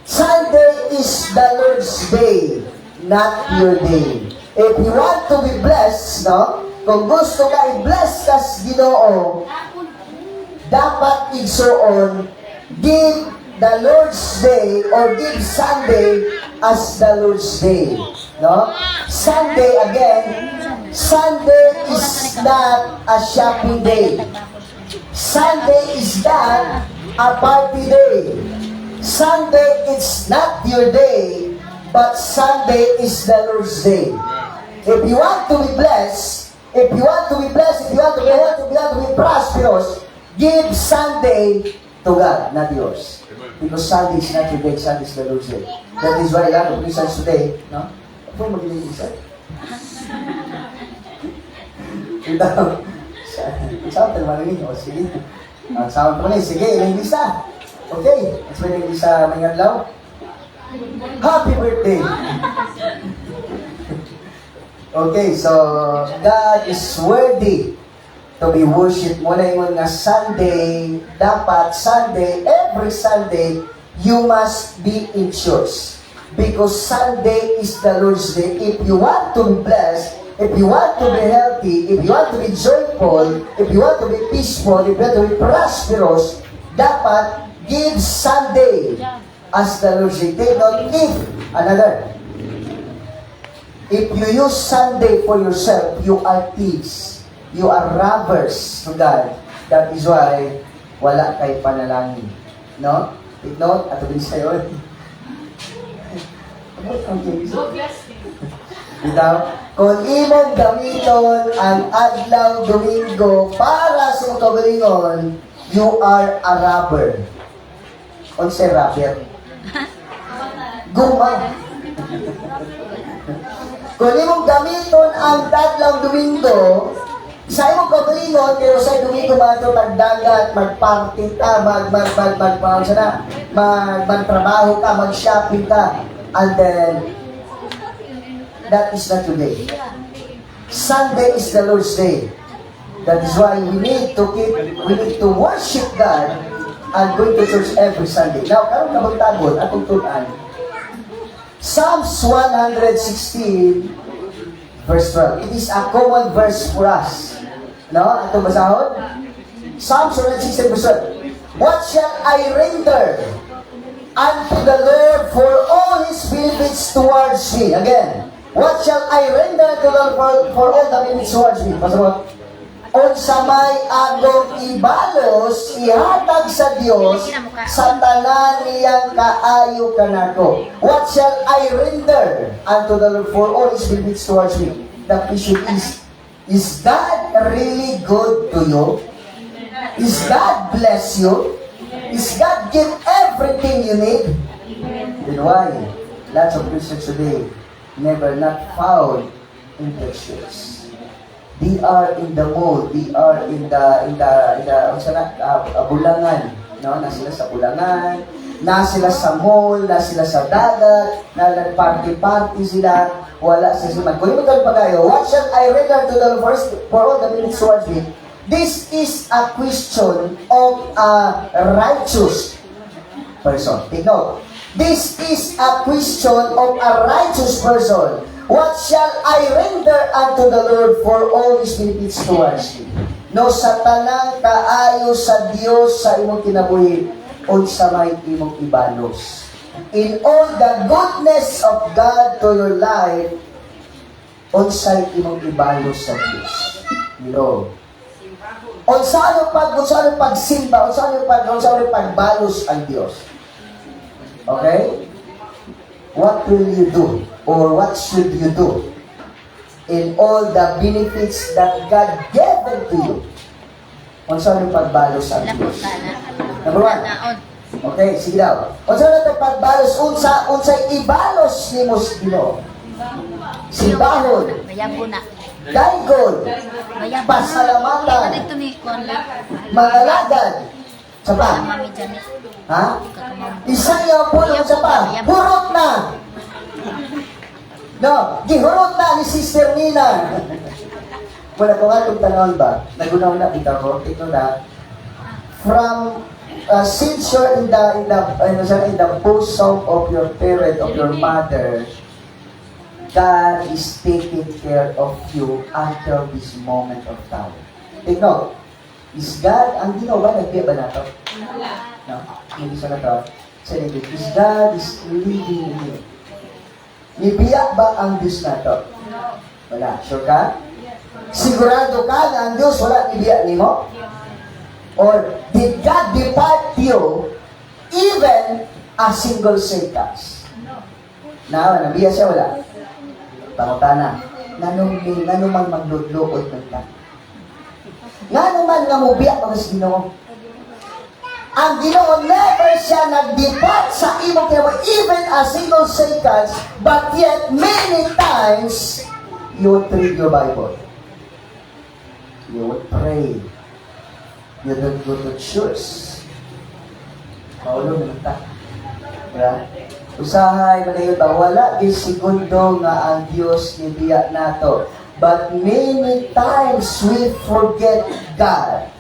Speaker 3: Sunday is the Lord's day, not your day. If you want to be blessed, no? Kung gusto ka i-bless kas Ginoo, dapat igsuon, give the Lord's Day or give Sunday as the Lord's Day. No? Sunday again, Sunday is not a shopping day. Sunday is not a party day. Sunday is not your day, but Sunday is the Lord's Day. If you want to be blessed, if you want to be blessed, if you want to be healthy, if you want to be prosperous, give Sunday to God, not yours. Because Sunday is not your day, Sunday is the Lord's day. That is why a lot of Christians today, no? Ako magiging isa. Ito, sound naman rin, o sige. Sound naman rin, sige, ilang lista. Okay, let's pwede yung lista may adlaw. Happy birthday! Okay, so God is worthy to be worshipped. Muna yung nga Sunday, dapat Sunday, every Sunday, you must be in church. Because Sunday is the Lord's day. If you want to be blessed, if you want to be healthy, if you want to be joyful, if you want to be peaceful, if you want to be prosperous, dapat give Sunday as the Lord's day. Take note, if another. If you use Sunday for yourself, you are thieves. You are robbers to God. That is why wala kay panalangin. No? Take note, ato din sa'yo. Ito, kung imong gamiton ang adlaw Domingo para sa kagalingon, you are a robber. Unsa robber? Guma. Kung imong gamiton ang Dadlaw Domingo, sa imong kagalingon, pero sa Domingo mato magdagat, magparty ka, magtrabaho ka, mag-shopping ka, and then, that is not today. Sunday is the Lord's Day. That is why we need to worship God and going to church every Sunday. Now, karon na magtagol, atong tunan. Psalms 116, verse 12. It is a common verse for us. No? Atong basahon? Psalms 116, verse 12. What shall I render unto the Lord for all His benefits towards me? Again, what shall I render to the Lord for all the benefits towards me? Pasabot. On sa may agong ibalos, ihatag sa Dios sa tanan niyang kaayo kanako. What shall I render unto the Lord for all His benefits towards me? The question is God really good to you? Is God bless you? Is God give everything you need? Then why? Lots of Christians today never not found in the church. They are in the mall, they are in the bulangan, no? Na sila sa bulangan, na sila sa mall, na sila sa dagat, na nag-party sila, wala sila magkulit pa kayo. What shall I render to the first for all the minutes towards me? This is a question of a righteous person. Take note. This is a question of a righteous person. What shall I render unto the Lord for all His benefits towards me? No, sa tanang kaayo sa Dios sa imong kinabuhi, unsa may imong ibalos. In all the goodness of God to your life, unsay imong ibalos sa Dios. You know, unsa yung pagsimba, unsa yung pagbalos ang Dios. Okay? What will you do? Or what should you do in all the benefits that God gave to you? Unsa yung pagbalos sa Diyos? Number 1. Okay, sige daw. Unsa na itong pagbalos? Unsay ibalos ni Ginoo? Simbahon, daigol, pasalamatan, mangalagad, sa pa? Ha? Isayaw po yung sa pa? Hurot na! No, gihurot na ni Sister Nina. Wala ko nga itong tanong ba? Nagunaw na kita ko. Ito na. From, since you're in the bosom of your parent, of your mother, God is taking care of you until this moment of time. Take note. Is God, ang ginawa, nagbiya ba na ito? No? Hindi siya na ito. Is God is living in you. Nibiyak ba ang Diyos na ito? Wala. Sure ka? Sigurado ka na ang Diyos wala nibiyak ni mo? Or did God depart you even a single seconds? Na, nabiyak siya wala? Pangutana. Nanumang magludluod ng ta. Nanuman nga mubiyak ang Ginoo. Ang Ginoo never siya nag-depart sa imong kinabuhi, even a single seconds, but yet many times you would read your Bible. You would pray. You would go to church. Paulo nagta. Diba? Usahay manayon ba? Wala di segundo nga ang Dios nibiya nato. But many times we forget God.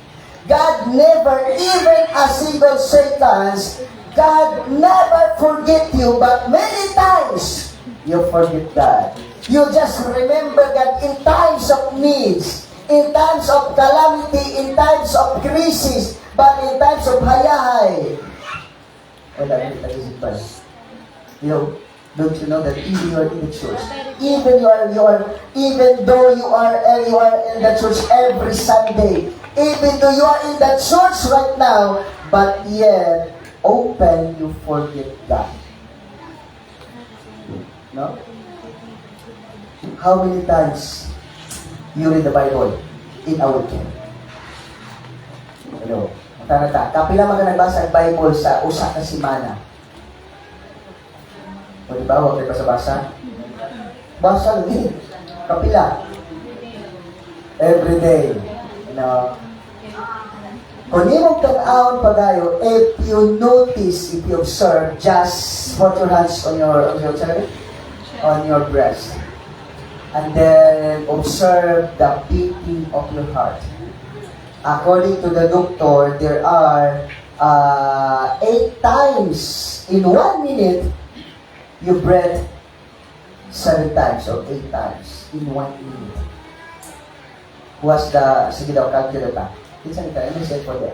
Speaker 3: God never, even a single seconds, God never forget you, but many times you forget God. You just remember God in times of needs, in times of calamity, in times of crisis, but in times of hayahay. Wala rin tagisip pa. Don't you know that even you are in the church, even though you are in the church every Sunday, even though you are in the church right now, but yet open you forget God. No? How many times you read the Bible in a weekend? Hello. Tanata. Kapila mga nagbasa ang Bible sa usa ka semana. O diba, huwag kayo basa-basa? Basa lagi. Kapila. Every day. You know. Kung imong tag-aon pa tayo, if you notice, if you observe, just put your hands on your breast. And then observe the beating of your heart. According to the doctor, there are 8 times in 1 minute, you breathe 7 times or 8 times in 1 minute. Was the, sige daw, calculate pa. Kinsa ni tayo, may cellphone din.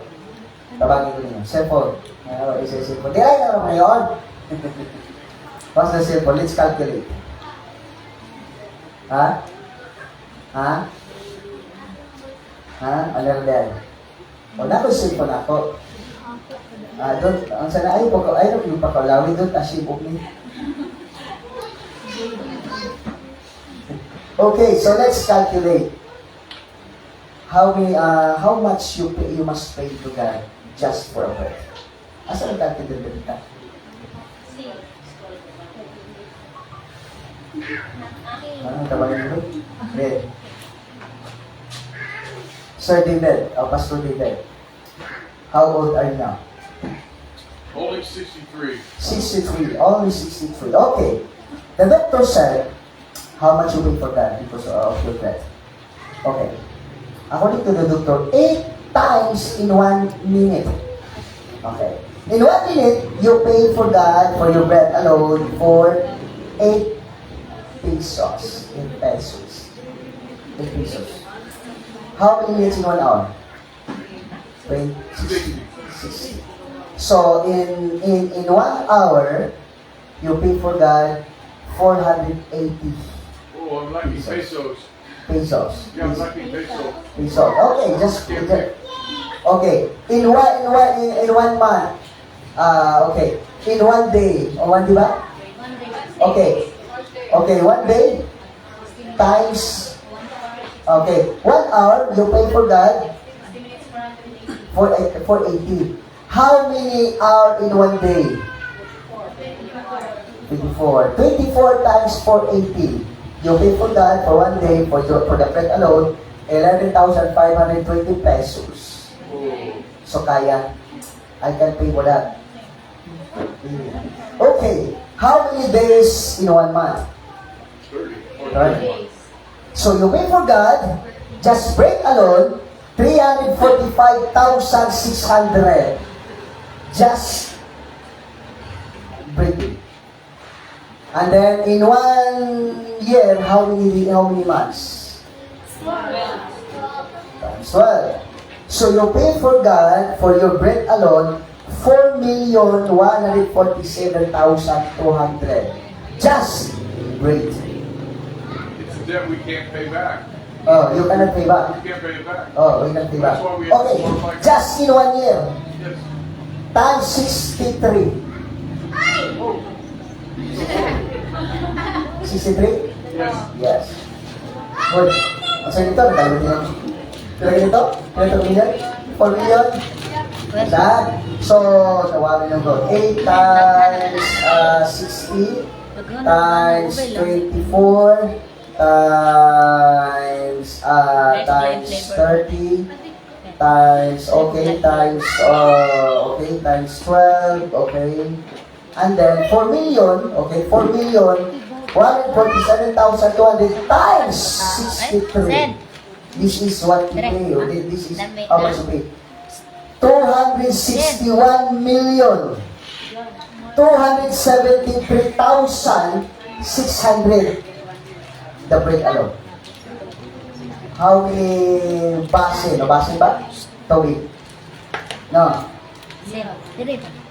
Speaker 3: Tabagin ko ninyo, cellphone. Isa cellphone. Di ay naman ngayon. What's the cellphone? Let's calculate. Ha? Ha? Ha? Alam din. Wala ko cellphone ako. Doon, ang sana ay po, ay yung pakalawi doon, tasibok ni. Okay, so let's calculate. How much you must pay to God just for a breath? Asa ang calculate ka? Anong tawagin mo? Red. Sir David, Pastor David, how old are you now?
Speaker 1: Only 63.
Speaker 3: 63, only 63. Okay. The doctor said, how much you pay for that because of your breath? Okay. According to the doctor, 8 times in 1 minute. Okay. In 1 minute, you pay for that, for your breath alone, for 8 pesos. 8 pesos. 8 pesos. How many minutes in 1 hour? 20, 60. So, in 1 hour, you pay for God 480
Speaker 1: Oh, I'm lucky pesos.
Speaker 3: pesos.
Speaker 1: Yeah, I'm lucky pesos.
Speaker 3: Pesos. Okay, just okay. In 1 month. Okay. In 1 day. O 1 di ba? Okay. Okay, 1 day times. Okay, 1 hour you pay for God for 80. How many hours in 1 day? 24. 24 times 480. You pay for that for 1 day for the bread alone, 11,520 pesos. So kaya, I can pay for that. Okay, how many days in 1 month? 30. So you pay for God, just bread alone, 345,600. Just bread. And then in 1 year, how many months? 12. So you pay for God, for your bread alone, 4,147,200. Just bread.
Speaker 1: It's a debt we can't pay back.
Speaker 3: Oh, you cannot pay back.
Speaker 1: You can't pay it back.
Speaker 3: Oh, we can pay back.
Speaker 1: That's why we have
Speaker 3: Okay,
Speaker 1: to glorify God.
Speaker 3: just in 1 year,
Speaker 1: Yes.
Speaker 3: times 63.
Speaker 1: Oh.
Speaker 3: 63?
Speaker 1: Yes.
Speaker 3: Yes. Good. Ang sa'yo nito, nagkalimutin nyo. Kailan nito? Kailan million? 4 million? Saan? So, tawagin nyo ko. 8 times 60 times 24 times 30 times, okay, times 12, okay. And then 4 million, okay, 4 million 147,200 times 63. This is what you pay. Okay? This is how much you pay. 261 million 273,600 the break alone. How many basin? No, basin ba? Tawid. No.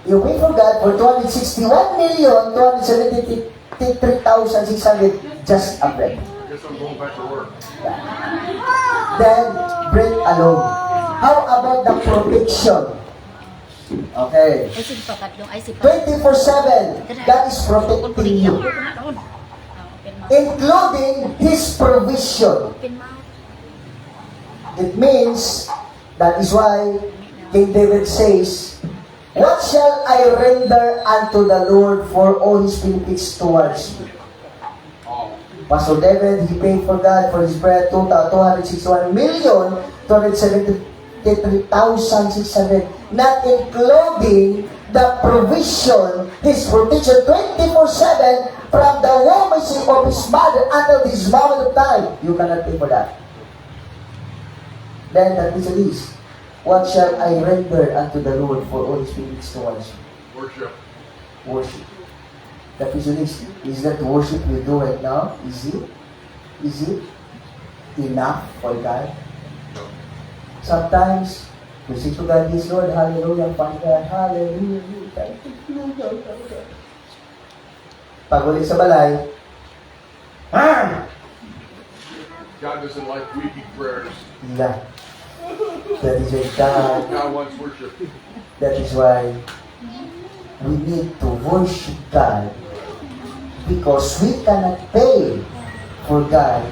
Speaker 3: You pay for God for 261 million 273,600 just a bread.
Speaker 1: Guess I'm going back to work.
Speaker 3: Then, bread alone. How about the protection? Okay. 24/7, God is protecting you. Including His provision. It means, that is why King David says, "What shall I render unto the Lord for all His benefits towards me?" Pastor David, he paid for God for his bread 261,273,600, not including the provision, his protection 24/7 from the womb of his mother until this moment of time. You cannot pay for that. Then that is the least. What shall I render unto the Lord for all his benefits towards me?
Speaker 1: Worship.
Speaker 3: Worship. The question is that worship we do right now, is it enough for God? Sometimes, we say to God, "Yes, Lord, hallelujah, Father God, hallelujah, thank you, Lord." Pag ulit sa balay,
Speaker 1: God doesn't like weepy prayers.
Speaker 3: yeah. That is why God,
Speaker 1: God wants worship.
Speaker 3: that is why we need to worship God, because we cannot pay for God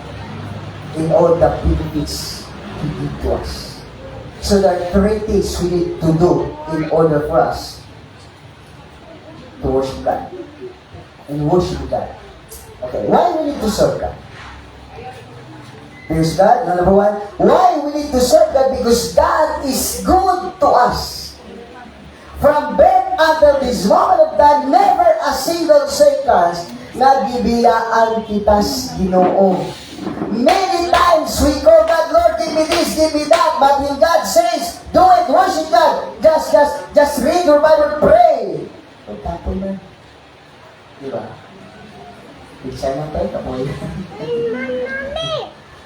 Speaker 3: in all the benefits He did to us. So there are 3 things we need to do in order for us to worship God. And worship God. Okay, why we need to serve God? Praise God. Number 1, why we need to serve God? Because God is good to us. From birth until this moment of time, never a single second nagibiyaan kitas Ginoo. Many times we call God, "Lord, give me this, give me that," but when God says, "Do it, worship God," just read your Bible, pray. O tapon na. Diba? Bisa na tayo, kapoy.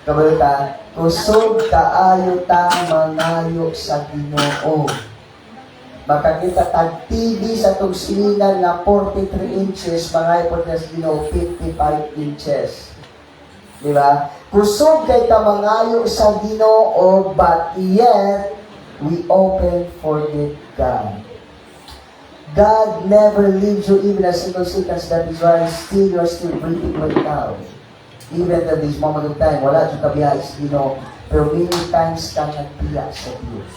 Speaker 3: Kabalita, kusog kaayo ta mangayo sa Ginoo. Makakita tag TV sa tong silingan na 43 inches, mga ipon na sa Ginoo 55 inches. Diba? Kusog kay ta mangayo sa Ginoo, but yet we often forget God. God never leaves you even a single second. That is why still you are still breathing right now. Even at this moment of time, wala yung kabiyahe sa Ginoo, pero many times ka nagbiya sa Diyos.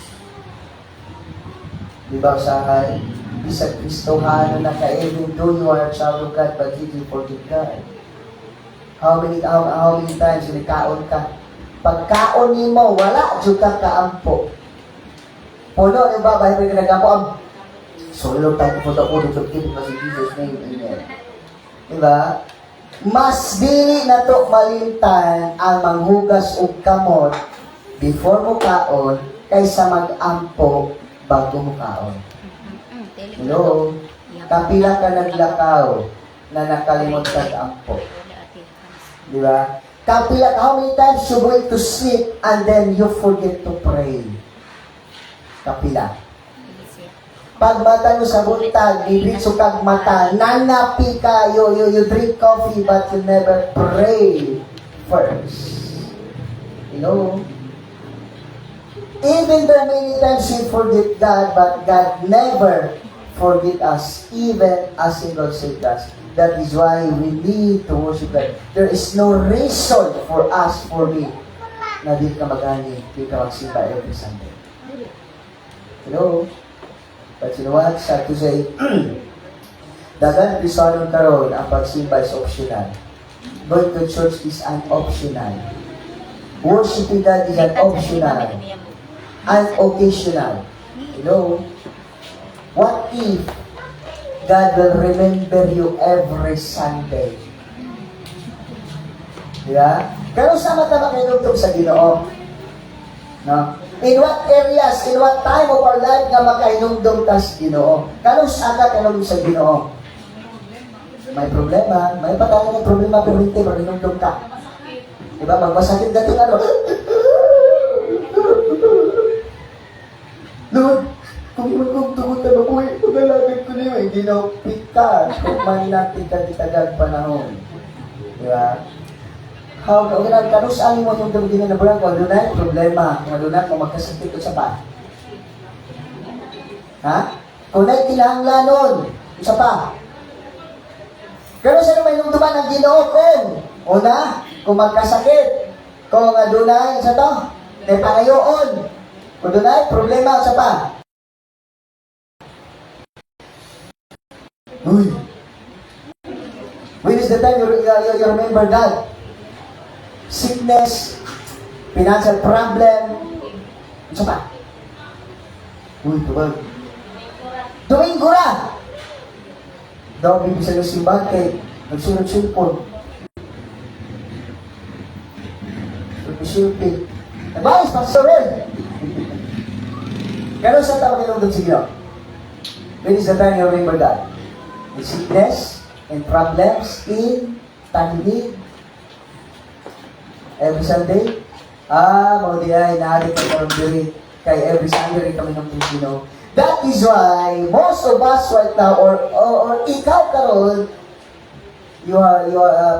Speaker 3: Diba sa bisag Kristohano na even though you are a child of God, but you forget God. How many times nikaon ka? Pagkaon ni mo, wala yung kakaampo. Puno, diba? Bahay mo yung nagapo, so Lord, tayo po dito kasi Jesus name, amen. Diba? Mas dili na to malimtan ang manghugas og kamot before mo kaon kaysa mag-ampo bago mo kaon. Hello? Kapila ka naglakaw na nakalimot kag-ampo. Di ba? Kapila, how many times you going to sleep and then you forget to pray? Kapila. Pag mata mo sa buntag, bibitso kag mata, nanapi ka, you drink coffee but you never pray first. You know? Even though many times we forget God, but God never forget us, even a single second. That is why we need to worship God. There is no reason for us, for me, na di ka mag-ani, di ka magsimba every Sunday. You know? But you know what? Sad to say, dagan pisonon karon ang pagsimba is optional. Going to church is an optional. Worshiping God is an optional. And occasional. You know, what if God will remember you every Sunday? Diba? Pero sama tama kayo sa Ginoo. No? In what areas, in what time of our life nga makainumdum ta sa Ginoo? Kano sa ka kanong sa Ginoo? May problema, may patayan ng problema pero hindi mo inumdum ka. Diba? Magmasakit dati nga, Lord, kung magkugtugot na mabuhay, pagalagan ko niyo, hindi na pita. Kung man natin katitagag panahon. Diba? How, kanus ani mo yung damagin na bulan, kung ano na problema, kung ano na, kung magkasakit ko sa pa. Ha? Kung na kinahanglanon, isa pa. Pero sa naman yung duman ang Ginoo kung, una, kung magkasakit, kung adunay, sa to, may pangayoon, kung doon ay problema sa pa. Uy! When is the time you remember God? Sickness, financial problem, ano pa? Uy, tubag. Domingo na! Daw, bibisa ng simbahan kay nagsunod-sulpon. Sulpi-sulpi. Advice, Pastor Red! Ganon sa tawag nilong doon sige. When is the time you remember God? In sickness, in problems, in need. Every Sunday, mga di ay naadik ka ng diri. Kaya every Sunday rin kami ng Pilipino. That is why most of us right now, or ikaw karon, your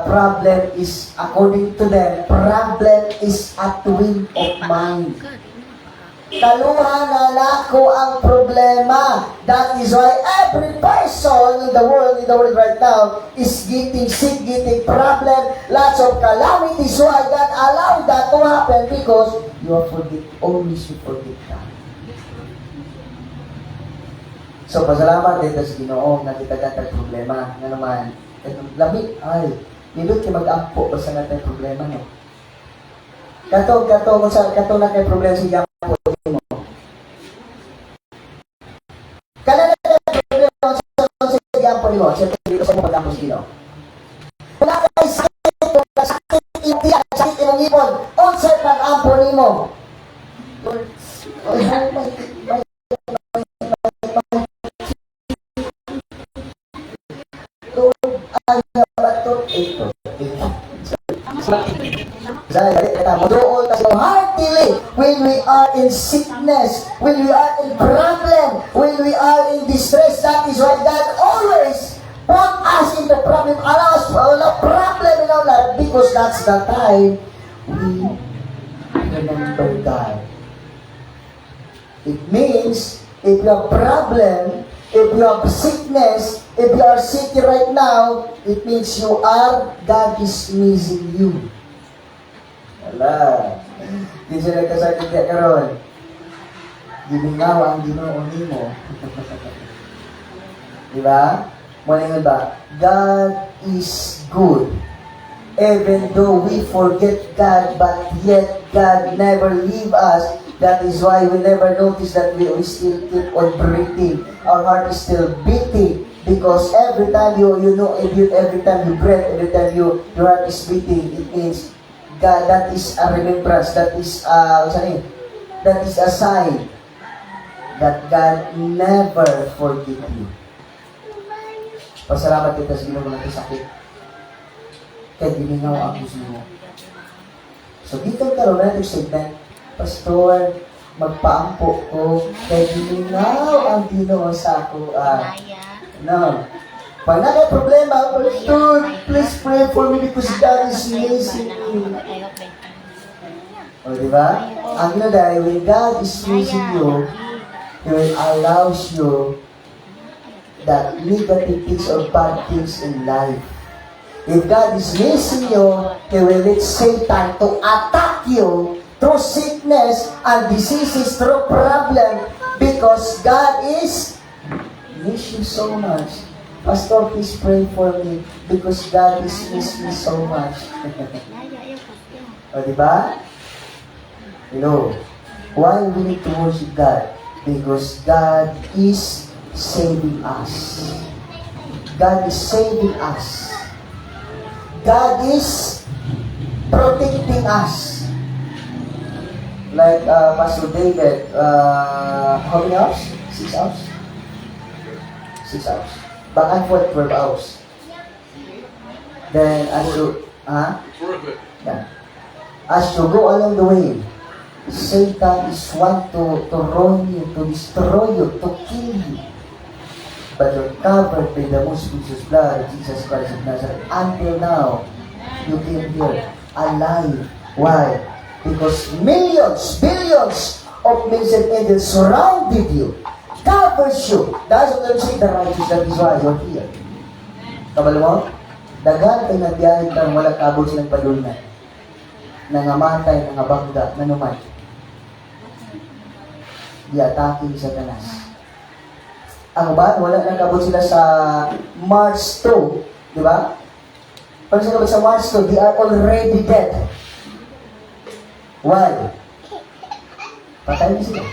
Speaker 3: problem is, according to them, problem is a twin of mind. Kaluhan na nako ang problema. That is why every person in the world right now is getting sick, getting problem, lots of calamities. Why God allowed that to happen? Because you are always forget God. So, pasalamat dito sa Ginoo na kita gatag problema. Nga naman, itong lamig, ay, nilot kayo mag-ampo basta nga tayo problema, no? Kato na kayo problema sa Ginoo mo. Kala na kayo problema sa Ginoo mo. Siyempre, dito sa mga mag-ampo sa Ginoo. Wala kayo sakit itiyak, sakit inong ipon. Onse pag-ampo ni mo. Heartily, when we are in sickness, when we are in problem, when we are in distress, that is why God always put us in the problem, allow us problem in our life, because that's the time we remember God. It means, if you have problem, if you have sickness, if you are sick right now, it means God is missing you. Wala. Hindi siya nagkasakit ka karon. Gimingaw ang Ginoo nimo. Diba? Malingon ba? God is good. Even though we forget God, but yet God never leave us. That is why we never notice that we still keep on breathing. Our heart is still beating. Because every time every time you breathe, every time your heart is beating, it means God, that is a remembrance, that is a sign that God never forgive you. Pasalamat kita sa Ginoo nga sakit. Kaya gimingaw ang puso mo. So dito karon natin segment, Pastor, magpaampo ko, kaya gimingaw ang Ginoo sa ako. No. Pag na problema, Pastor, please pray for me because God is missing me. O, diba? Ang dahil, when God is missing you, He will allow you that negative things or bad things in life. If God is missing you, He will let Satan to attack you through sickness and diseases, through problem, because God is miss you so much. Pastor, please pray for me because God is miss me so much. O, diba? You know, why we need to worship God? Because God is saving us. God is saving us. God is protecting us. Like Pastor David, how many hours? 6 hours? 6 hours. Back and forth 12 hours. Then as you, yeah. As you go along the way, Satan is want to ruin you, to destroy you, to kill you. But you're covered by the most precious blood of Jesus Christ of Nazareth. Until now, you came here alive. Why? Because millions, billions of ministering angels surrounded you, covers you. That's what I'm saying, the righteous, that is why you're here. Kabalo mo? Dagan kayo nagbiyahin kang wala kabol silang padulna. Nangamatay, nangabangga, nanuman. Di-atake ni Satanas. Ang uban, wala nagabot sila sa March 2, di ba? Pag sila sa March 2, they are already dead. Why? Patay din sila.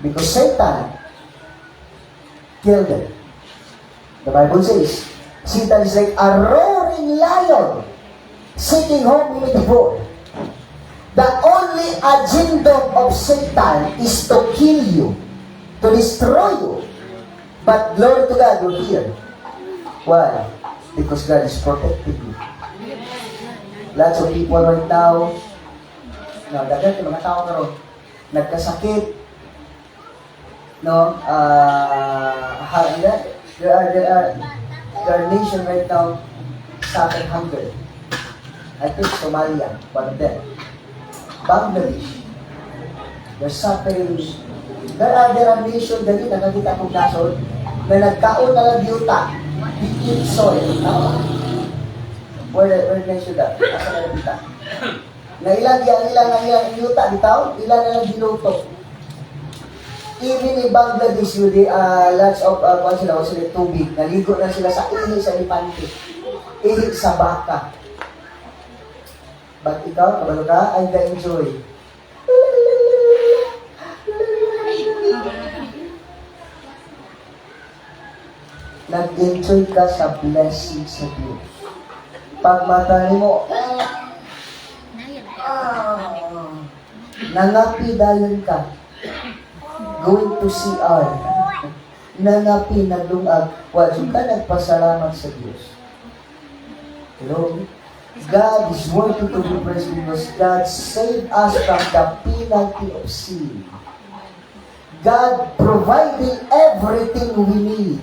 Speaker 3: Because Satan killed them. The Bible says, Satan is like a roaring lion seeking whom he may devour. The only agenda of Satan is to kill you, to destroy you. But glory to God, you're here. Why? Because God is protecting you. Lots of people right now, dagat yung mga tao karon, nagkasakit, no? There are nation right now suffering hunger. I think Somalia, one of them. Bangladesh. They're suffering. There are nation dali nakakita kong nasod na nagkaon na lang yuta. Eat soil. Where nation that? Asa na nakita? Na ilang yuta bitaw, ilan na lang giluto. Even in Bangladesh, lots of sila tubig, naligo na sila sa ihi sa lipante, ihi sa baka. But ikaw, kabalo ka, ay ka-enjoy. Nag-enjoy ka sa blessing sa Diyos. Pag mata mo, nangapi dayon ka. Going to CR. Nangapi, naglungag. Wala ka nagpasalamat sa Diyos. Hello? God is worthy to be praised because God saved us from the penalty of sin. God providing everything we need.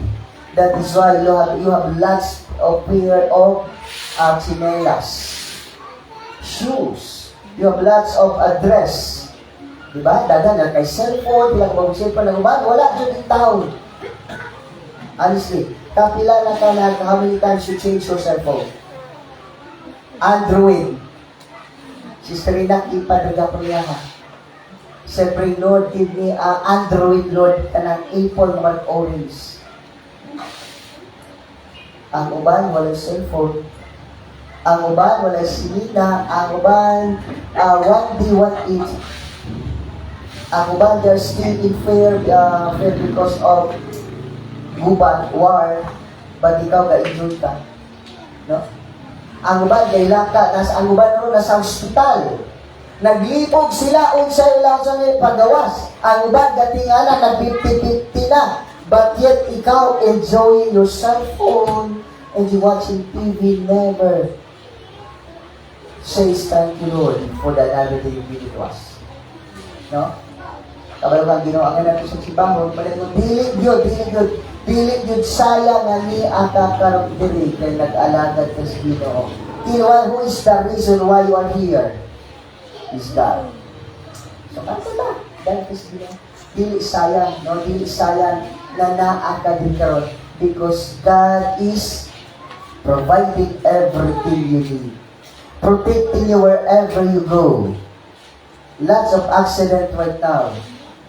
Speaker 3: That is why you have lots of pair of chinelas, shoes. You have lots of dress. Diba? Dagan na kay cellphone, bilang mag-cellphone ng uban, wala dyan yung taon. Honestly, kapila na ka na how many times you change your cellphone? Android. Sister Rina, ipadaga po niya ha. Siyempre, Lord, give me Android, Lord, ka ng Apple Mark Orange. Ang uban, walang cellphone. Ang uban, walang sinina. Ang uban, 1D, 1H. Ang uban, they're still in fear because of gubat, war, but ikaw ka-enjoy ka. No? Ang uban, kailan ka, ang uban naman nasa hospital. Naglipog sila unsay lang sa pagawas. Ang uban, gatingala, nag-50-50 na. But yet, ikaw enjoying your cellphone and you watching TV, never says thank you, Lord, for the another day you give it to us. No? Kabalo kang ginawa ka natin sa sibangon, dili yun, sayang nga ni akakarong dili, kaya nag-alagad ka sa Ginoo. Who is the reason why you are here? Is God. So, kanta ba? Dahil ka sa Ginoo. Dili sayang, no? Dili sayang na naaka din karon because God is providing everything you need. Protecting you wherever you go. Lots of accident right now.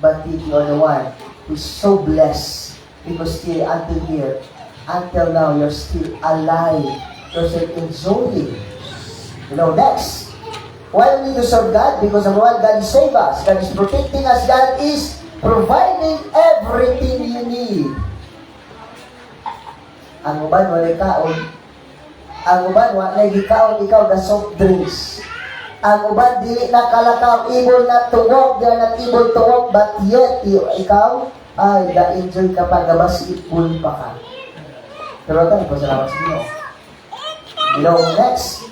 Speaker 3: But you are the one who's so blessed because still until now, you're still alive. You're still enjoying. You know, next. Why we need to serve God? Because of what God is saving us. God is protecting us. God is providing everything you need. Ang uban, wala kaon. Ang uban, wala gikaon, ikaw ga soft drinks. Ang uban, dili na kalakaw, ibol na tungog, dili na ibol tungog, but yet, ikaw, ay, na-enjoy ka pa, gabas ibol pa ka. Pero tayo, pasalamat sa Ginoo. You know, next.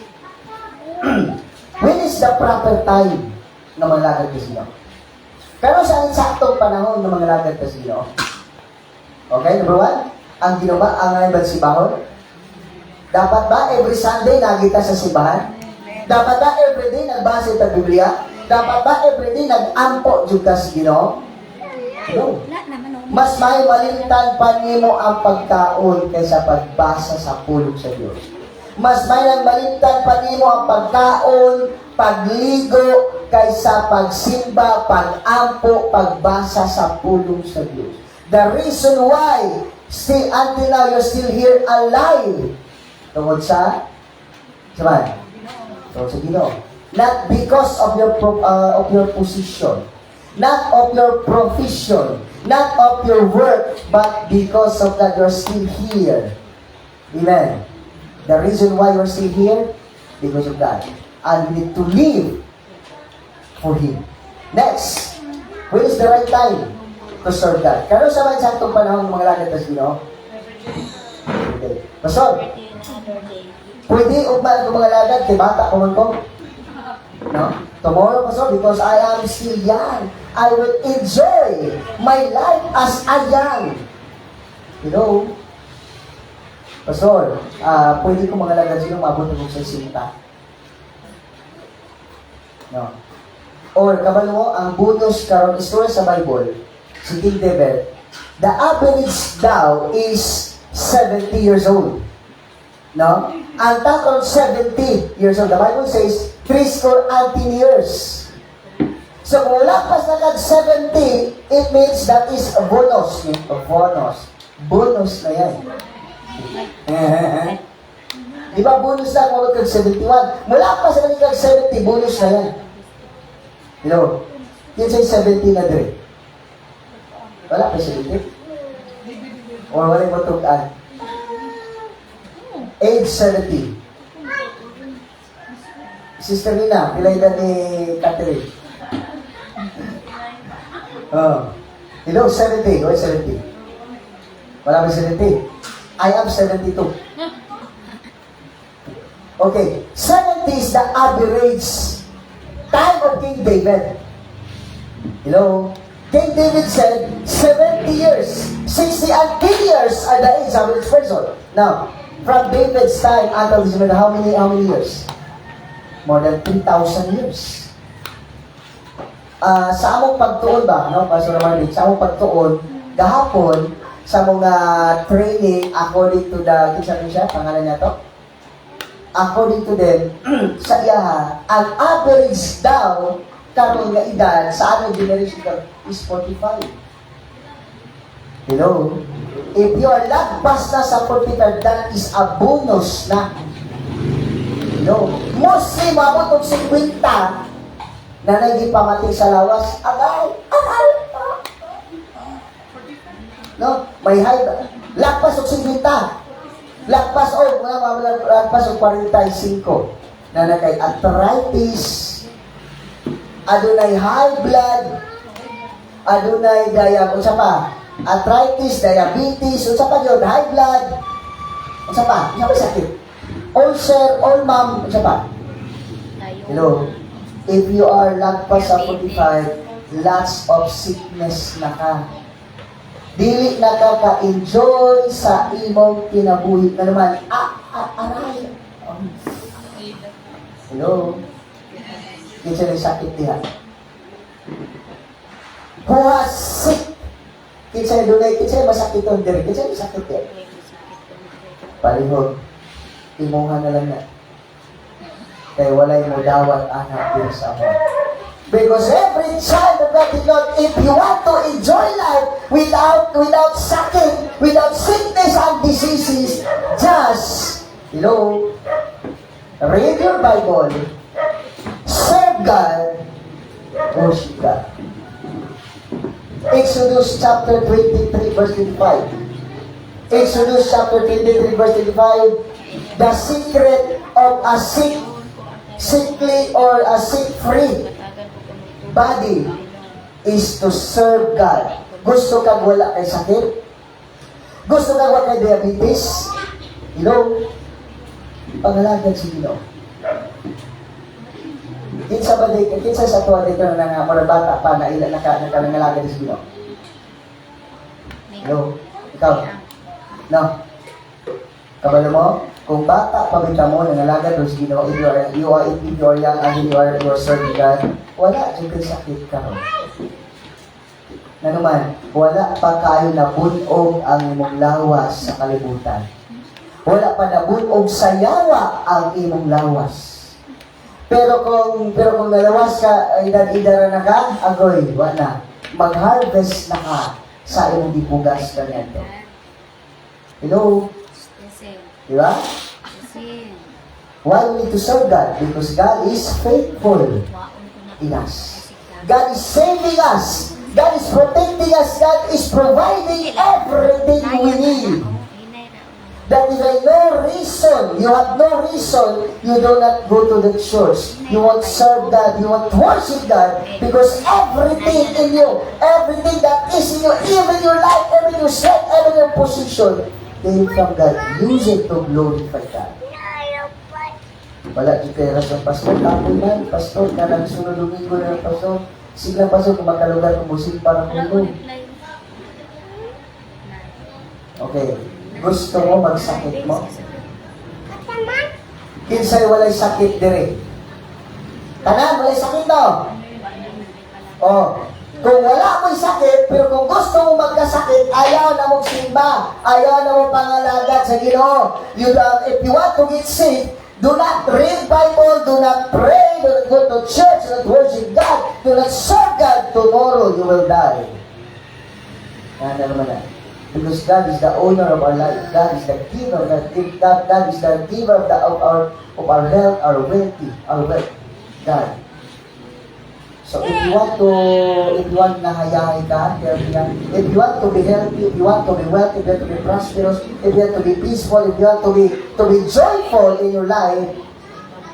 Speaker 3: When is the proper time na manglagad ka sila? Pero saan saktong panahon na manglagad ka sila? Okay, number one, ang ginawa, ang ngayon si Bahon? Dapat ba every Sunday nagita sa simbahan? Dapat ba everyday nagbasa sa Biblia? Dapat ba everyday nag-ampo juga sa Ginoo? No. Mas may malimtan pa nimo ang pagkaon kaysa pagbasa sa pulong sa Diyos. Mas may malimtan pa nimo ang pagkaon, pagligo, kaysa pagsimba, pag-ampo, pagbasa sa pulong sa Diyos. The reason why still until now you're still here alive. Tungod sa saman. Tungod sa Ginoo. Not because of your position, not of your profession, not of your work, but because of that you're still here. Amen. The reason why you're still here, because of that. And we need to live for Him. Next, when is the right time to serve God? Kano sa mga saktong panahon ng mga lagad na sino? Okay. Pastor, pwede ugman ng mga lagad, kay bata ko man ko. No? Tomorrow, Pastor, because I am still young, I will enjoy my life as a young. You know, Pastor, pwede ko mga lagad sino maabot ng sa sinta. No? Or, kabalo mo, ang bonus karon istorya sa Bible, si King David, the average daw is 70 years old. No? Ang takon 70 years old. The Bible says, 70 years. So, kung lapas na kag 70, it means that is a bonus. Bonus. Bonus na yan. Di ba bonus na kung kag 71? Mula pa sa kag 70, bonus na yan. You know, yun sa'y 70 na dire. Wala pa 70? Or wala yung matugaan? Age 70. Sister Nina, pilay na ni Catherine. You know, 70. Why 70? Wala pa 70. I am 72. Okay, 70 is the average time of King David. You know, King David said, 70 years, 60 and 10 years are the age of each person. Now, from David's time until this minute, how many years? More than 3,000 years. Sa among pagtuon ba, no, Pastor Marvin, sa among pagtuon, gahapon, sa mga training, according to the, kinsa siya, pangalan niya to? According to them, sa iyaha, ang average daw, karon nga edad, sa anong generation is 45. You know, if you are lagpas na sa 45, that is a bonus na. You know, mostly mabot og 50 na nagipamati sa lawas, agay. No, may high, lagpas og 50. Lagpas og lagpas og 45 na nakay arthritis, adunay high blood, adunay unsa pa? Arthritis, diabetes, unsa pa yun? High blood, unsa pa? Unsa pa sakit? Ulcer, ulmam, unsa pa? You know, if you are lagpas sa 45, lots of sickness na ka. Dili na ka ka-enjoy sa imong kinabuhi na naman. Aray! Hello? Kinsa na sakit diha? Who has sick? Kinsa na dunay, kinsa na masakit on diri? Kinsa na sakit diha? Palihog. Imuha na lang na. Kaya walay mo dawat anak din sa mo. Because every child of God did not, if you want to enjoy life without suffering, without sickness and diseases, just, you know, read your Bible, serve God, worship God. Exodus chapter 23, verse 25. Exodus chapter 23, verse 25. The secret of a sickly or a sick-free body is to serve God. Gusto kang wala kay sakit? Gusto kang wala kay diabetes? You know, pangalagan si Ginoo. Kinsa ba day, kinsa sa tuwa dito na nga mga bata pa na ila nakangalagan si Ginoo? Hello? Ikaw? No? Kabalo mo? Kung bata pa kita mo, nangalaga doon si Ginoo, if you are young and you are serving God, wala dyan kang sakit ka ron. Na naman, wala pa kayo na bunog ang imong lawas sa kalibutan. Wala pa na bunog sa yawa ang imong lawas. Pero kung nalawas ka, idara na ka, agoy, wala. Mag-harvest na ka sa imong gipugas kaniadto. Hello? Di ba? Why we need to serve God? Because God is faithful in us. God is saving us. God is protecting us. God is providing everything we need. That is why no reason, you have no reason, you do not go to the church. You won't serve God, you won't worship God, because everything in you, everything that is in you, even your life, even your strength, even your position, came from God. Use it to glorify God. Wala di kaya sa pastor, tapos man, pastor, kanang sunod domingo na pastor, sila pastor, kung makalugar kung musik para kung okay. Gusto mo magsakit mo? Kinsay walay sakit dire. Tanan, walay sakit no? Oh, kung wala mo'y sakit, pero kung gusto mo magkasakit, ayaw na mong simba, ayaw na mong pangalagad sa Ginoo. If you want to get sick, do not read Bible, do not pray, do not go to church, do not worship God, do not serve God. Tomorrow you will die. Ano naman na? Because God is the owner of our life. God is the giver. God is the giver of our health, our wealth. God. So if you want na hayahay ka, if you want to be healthy, if you want to be wealthy, if you want to be prosperous, if you want to be peaceful, if you want to be joyful in your life,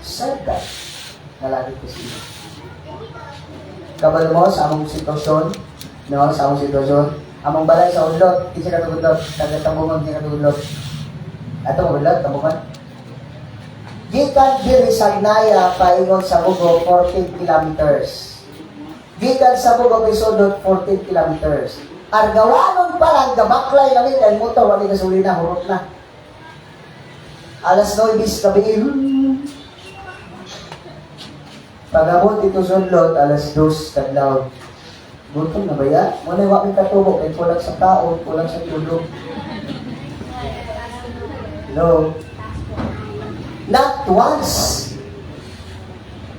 Speaker 3: serve God. Nalagay ko siya. Kabalo mo sa among sitwasyon, no, sa among sitwasyon, among balay sa udlot, isa ka tudlot, tagatambungan isa ka tudlot. Ato mo udlot, tambungan. Gikan diri sa Gnaya paingon sa Bugo 14 kilometers. Gikan sa Bugo Pisodot 14 kilometers. Argawanon pa lang gabaklay lang ito, ang motor wali gasolina, hurot na. Alas 9 bis gabi. Pagabot dito sa udlot, alas 2 kadlaw. Gutom na ba yan? Muna wak may katubok, ay kulang sa tao, kulang sa tulog. Hello? Not once.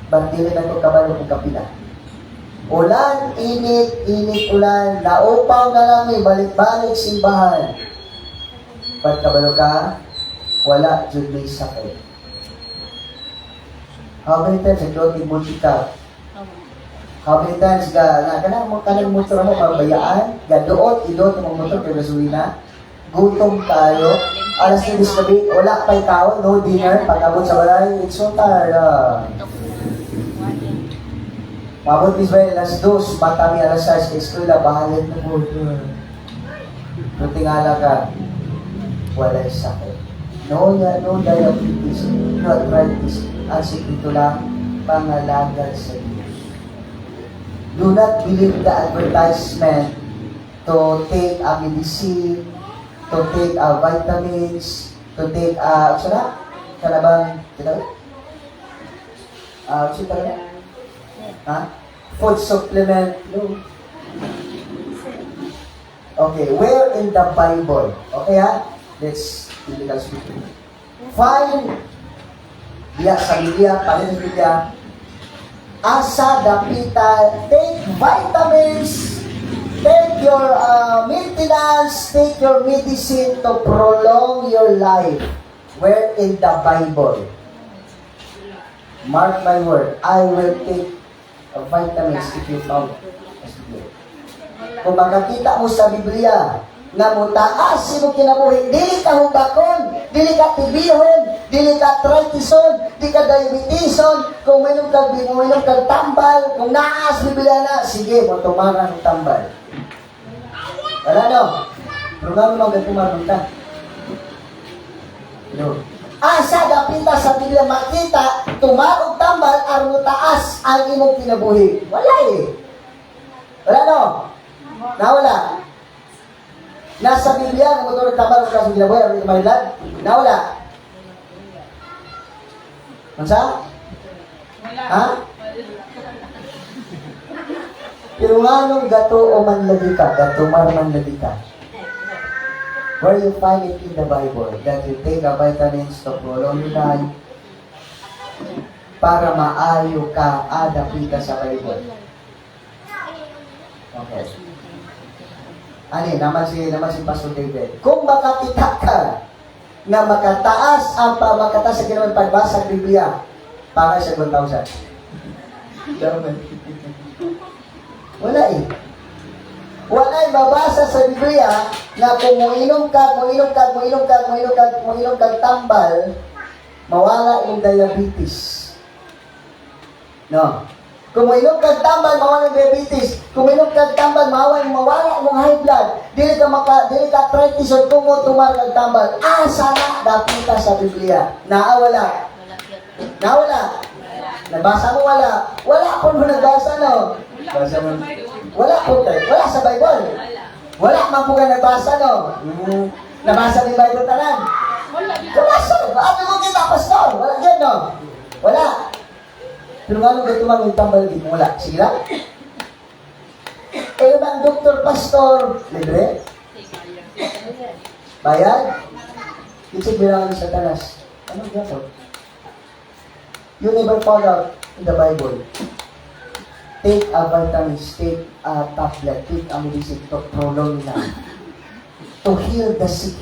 Speaker 3: Bandili na ito kabalo kong kapila. Ulan, init, ulan. Naupaw na lang may balik-balik simbahan. Pag kabalo ka, wala dyan may sakit. How many times I don't think ka? How many times kanang motor mo pabayaan, gadoon, idot yung motor kay gasolina, gutom tayo, alas 9 gabi, wala pa'y kaon, no dinner, pag-abot sa balay, it's so tired. Mabot is ba alas 2, matami alas 6, eskwela, bahalit na po. Pero tingala ka, wala yung sakit. No diabetes, no arthritis, ang sikreto lang, pangalagan sa iyo. Do not believe the advertisement to take a medicine, to take vitamins, to take food supplement. No. Okay, where in the Bible? Okay let's biblical speaking. Find sa Biblia, palin sa Biblia, asa dapita, take vitamins, take your maintenance, take your medicine to prolong your life. Where in the Bible? Mark my word, I will take vitamins if you found. Kung makakita mo sa Biblia, na mutaas sino kinabuhi, dili ka hubakon, dili ka tibihon, dili ka arthritison, dili ka diabetison, kung mayroon kang tambal, kung naas Biblia na, sige, mo tumarang tambal. Wala no? Pero mo tumarang ka. No. Asa dapita sa Biblia makita, tumarong tambal, aron taas ang imong kinabuhi. Wala Wala no? Nawala. Nasa Biblia, ang motor tambal ng kasong ginabuhay, ang Maryland, nawala. Mansa? Ha? Pero nga nung gato o manlagi ka, gato manlagi ka, where you find it in the Bible, that you take a vitamins to prolong your life, para maayo ka, adapit ka sa Bible. Okay. naman si Pastor David. Kung makakita ka na makataas sa kinaman pagbasa ng Biblia, para sa 1,000. Wala eh. Wala eh, mabasa sa Biblia na kung muinom kag tambal, mawala yung diabetes. No. Kung muinom kag tambal, mawala yung diabetes. Kung muinom kag tambal, mawala yung high blood. Dili ka arthritis o kung tumar kag tambal. Sana dapita sa Biblia. Wala. Nabasa mo wala. Wala po mo nagbasa, no? Basa mo. Wala po tayo. Wala sa Bible. Wala man po ka nagbasa, no? Nabasa mo yung Bible tanan. Nabasa mo. Ano mo kita, pastor? Wala dyan, no? Wala. Pero nga nung tumang yung tambal dito, wala. Sige lang. Eh, bang doktor, pastor? Libre? Bayad? Isip bilangan sa tanas. Ano gano'n? You never found out in the Bible. Take a vitamins, take a tablet, take a medicine to prolong life, to heal the sick.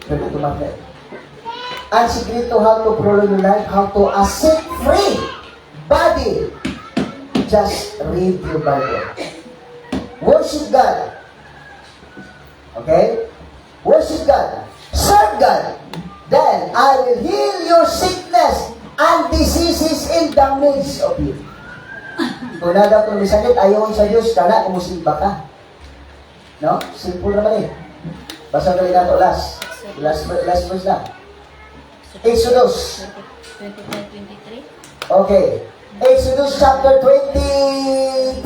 Speaker 3: Pero tumakit. Ang secret to how to prolong your life, how to a sick-free body. Just read your Bible. Worship God. Okay? Worship God. Serve God. Then I will heal your sickness and diseases in the midst of you. Kung nada kung may sakit, ayaw sa Diyos, kala kumusimba ka. No? Simple naman eh. Basta galing nato last verse na. Exodus.
Speaker 5: 25-23.
Speaker 3: Okay. Exodus chapter 23.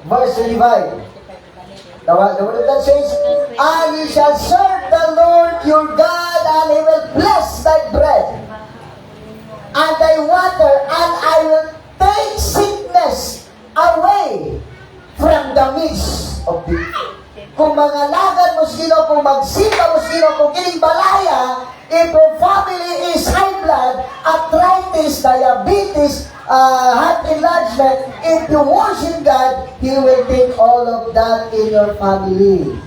Speaker 3: Verse 25. The word of God says, and you shall serve the Lord your God, and He will bless thy bread and thy water, and I will take sickness away from the midst of thee. Kung mga lagad mo sino, kung magsimba mo sino, kung kiling balaya, if your family is high blood, arthritis, diabetes, heart enlargement, if you worship God, He will take all of that in your family.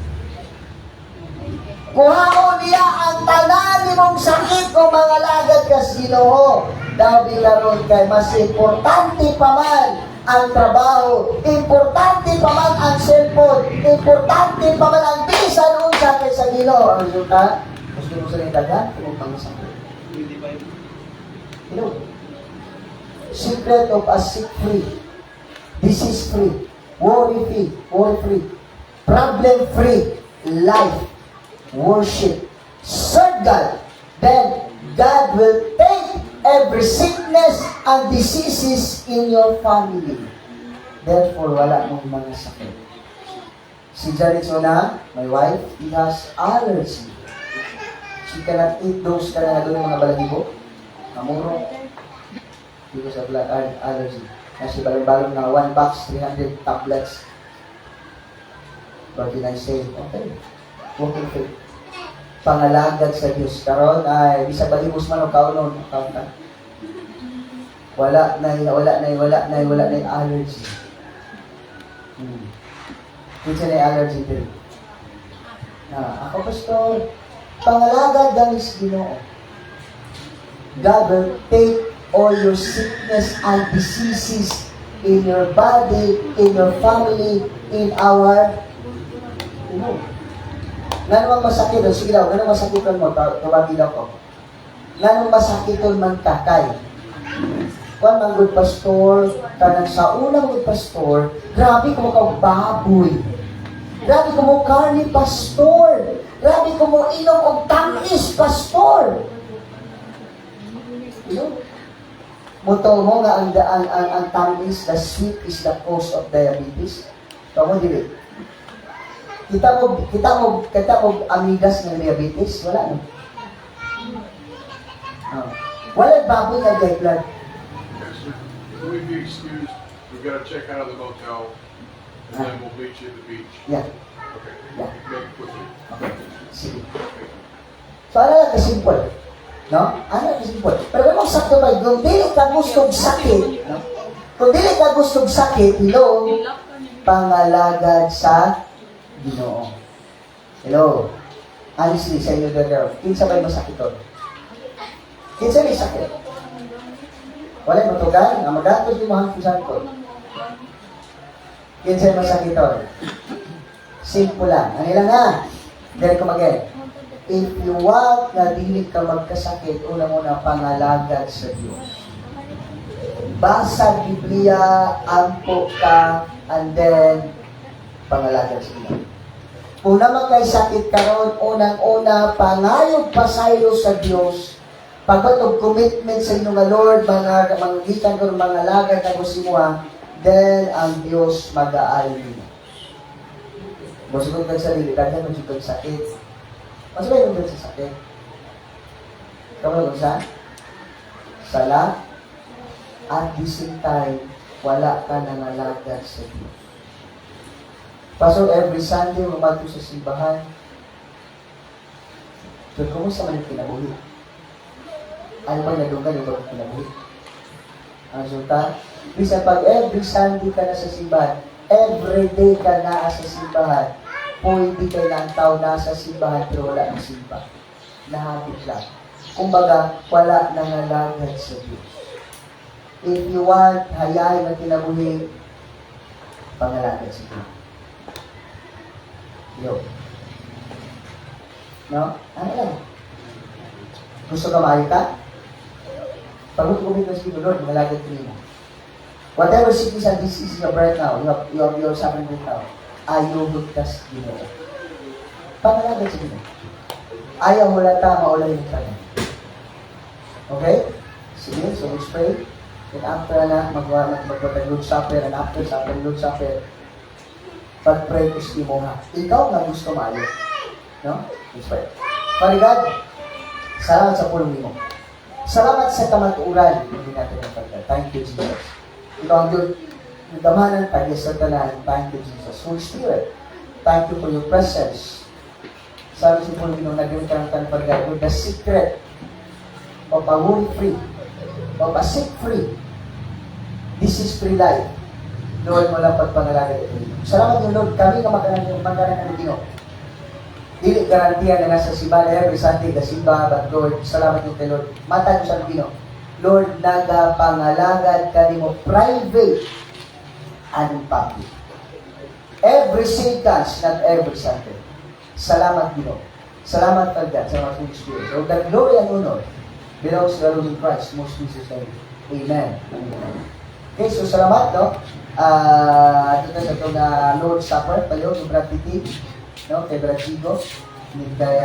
Speaker 3: Kuhaon niya ang tanan ni mong sakit kung mga lagad ka Ginoo. Dahil laron kay mas importante pa man ang trabaho, importante pa man ang cellphone, importante pa man ang bisan unsa kay sa Ginoo. Ang resulta, gusto mo sa dagan, kung pangasakit. Secret of a sick-free, disease-free, worry-free, problem-free life, worship, serve God. Then God will take every sickness and diseases in your family. Therefore, wala mong mga sakit. Si Jared Sona, my wife, he has allergy. She cannot eat those doon ng mga balahibo, kamuro, because of blood allergy. Kasi balong-balong na 1 box, 300 tablets. But then I say, okay, walking faith. Pangalagad sa Diyos. Karon ay bisa balibos man o kaunon. Wala na allergy. Kasi na allergy din. Ako pastor, pangalagad ng Ginoo. God will take all your sickness and diseases in your body, in your family, in our Nanong masakit doon? Sige daw, nanong masakiton mo? Tawagin daw ko. Nanong masakiton man kakay? Kung ang good pastor, kanang sa unang good pastor, grabe ko mo baboy. Grabe ko mo karni pastor. Grabe ko mo inom og tamis pastor. Muto mo nga ang tamis, the sweet is the cause of diabetes. Tama dili. Kita mo amigas ng diabetes, wala no. Wala baboy na high blood.
Speaker 1: Will we be excused? We've got to check out of the motel, and then we'll meet you at the beach.
Speaker 3: Yeah.
Speaker 1: Okay.
Speaker 3: Yeah.
Speaker 1: Make it quickly.
Speaker 3: Okay. Sige. So, ano lang kasimple? No? Ano lang kasimple? Pero kung sakto ba, kung dili ka gustong sakit, no? Kung dili ka gustong sakit, hello, pangalagad sa Ginoo. Hello. Honestly, sa inyo dalaw, kinsa ba'y masakit to? Kinsa may sakit? Wala matugan, ang magatod yung mga kusan ko. Kinsa may masakit to? Simple lang. Ano lang ha? Dahil ko mag-get. If you want na dili ka magkasakit, unang-una pangalagad sa Diyos. Basa Biblia, ampo ka, and then pangalagad sa Diyos. Kung naman kay sakit karon, unang-una, pangayog pasayo sa Diyos, pagbatog commitment sa inyo nga Lord, mga manggitan ko mga lagad na gusto mo, then ang Diyos mag-aali nyo. Masugod kang sarili, kanya masugod kang sakit. Masugod kang sa sakit. Kamu kung saan? Sala, at the same time, wala ka nangalagad sa Diyos. Pastor, every Sunday, umato sa simbahan. So, kumusta man yung kinabuhi? Ano ba nadunggan yung bagong kinabuhi? Ang resulta, bisa pag every Sunday ka na sa simbahan, every day ka na sa simbahan, pwede ka lang tao na sa simbahan pero wala ng simba. Nahabit lang. Kumbaga, wala nangalagad sa Diyos. If you want, hayay na kinabuhi, pangalagad sa Diyos. Yo. No? Ano lang? Gusto ka maayo ka? Pag kumit ka sa Lord, malagad ka mo. Whatever sickness and disease you have right now, you have suffering right now, ayaw hugtas Ginoo. Pangalagad sa Ginoo. Ayaw hulata, maulay yung tanan. Okay? Sige, so let's pray. And after na, magwatag Lord Supper, and after Lord Supper, pag-pray ko sa mo ha. Ikaw na gusto maayo. No? Let's pray. Father God, salamat sa pulong mo. Salamat sa kamaturan. Hindi natin ang pagkat. Thank you, Jesus. Ikaw ang Diyos. Nagdamanan tayo sa tanan. Thank you, Jesus. Holy Spirit, thank you for your presence. Sabi sa pulong mo, naging karangkan pagkat with the secret of a worry-free, of a sick-free. This is free life. Lord, mo lang pagpangalagay ito. Salamat yung Lord, kami na magkaroon ng Dino. Dili garantiya na nasa simbahan every Sunday, kasimba, but Lord, salamat yung kay Lord. Mata sa Dino. Lord, nagapangalagad ka mo private and public. Every seconds, not every Sunday. Salamat Dino. Salamat kagad sa mga Holy Spirit. So, the glory and honor belongs to the Lord in Christ, most Jesus name. Amen. Amen. Okay, so salamat, no? Ito na sa itong Lord's Supper, tayo, yung Brad Titi, no? Kay Brad Chico, kay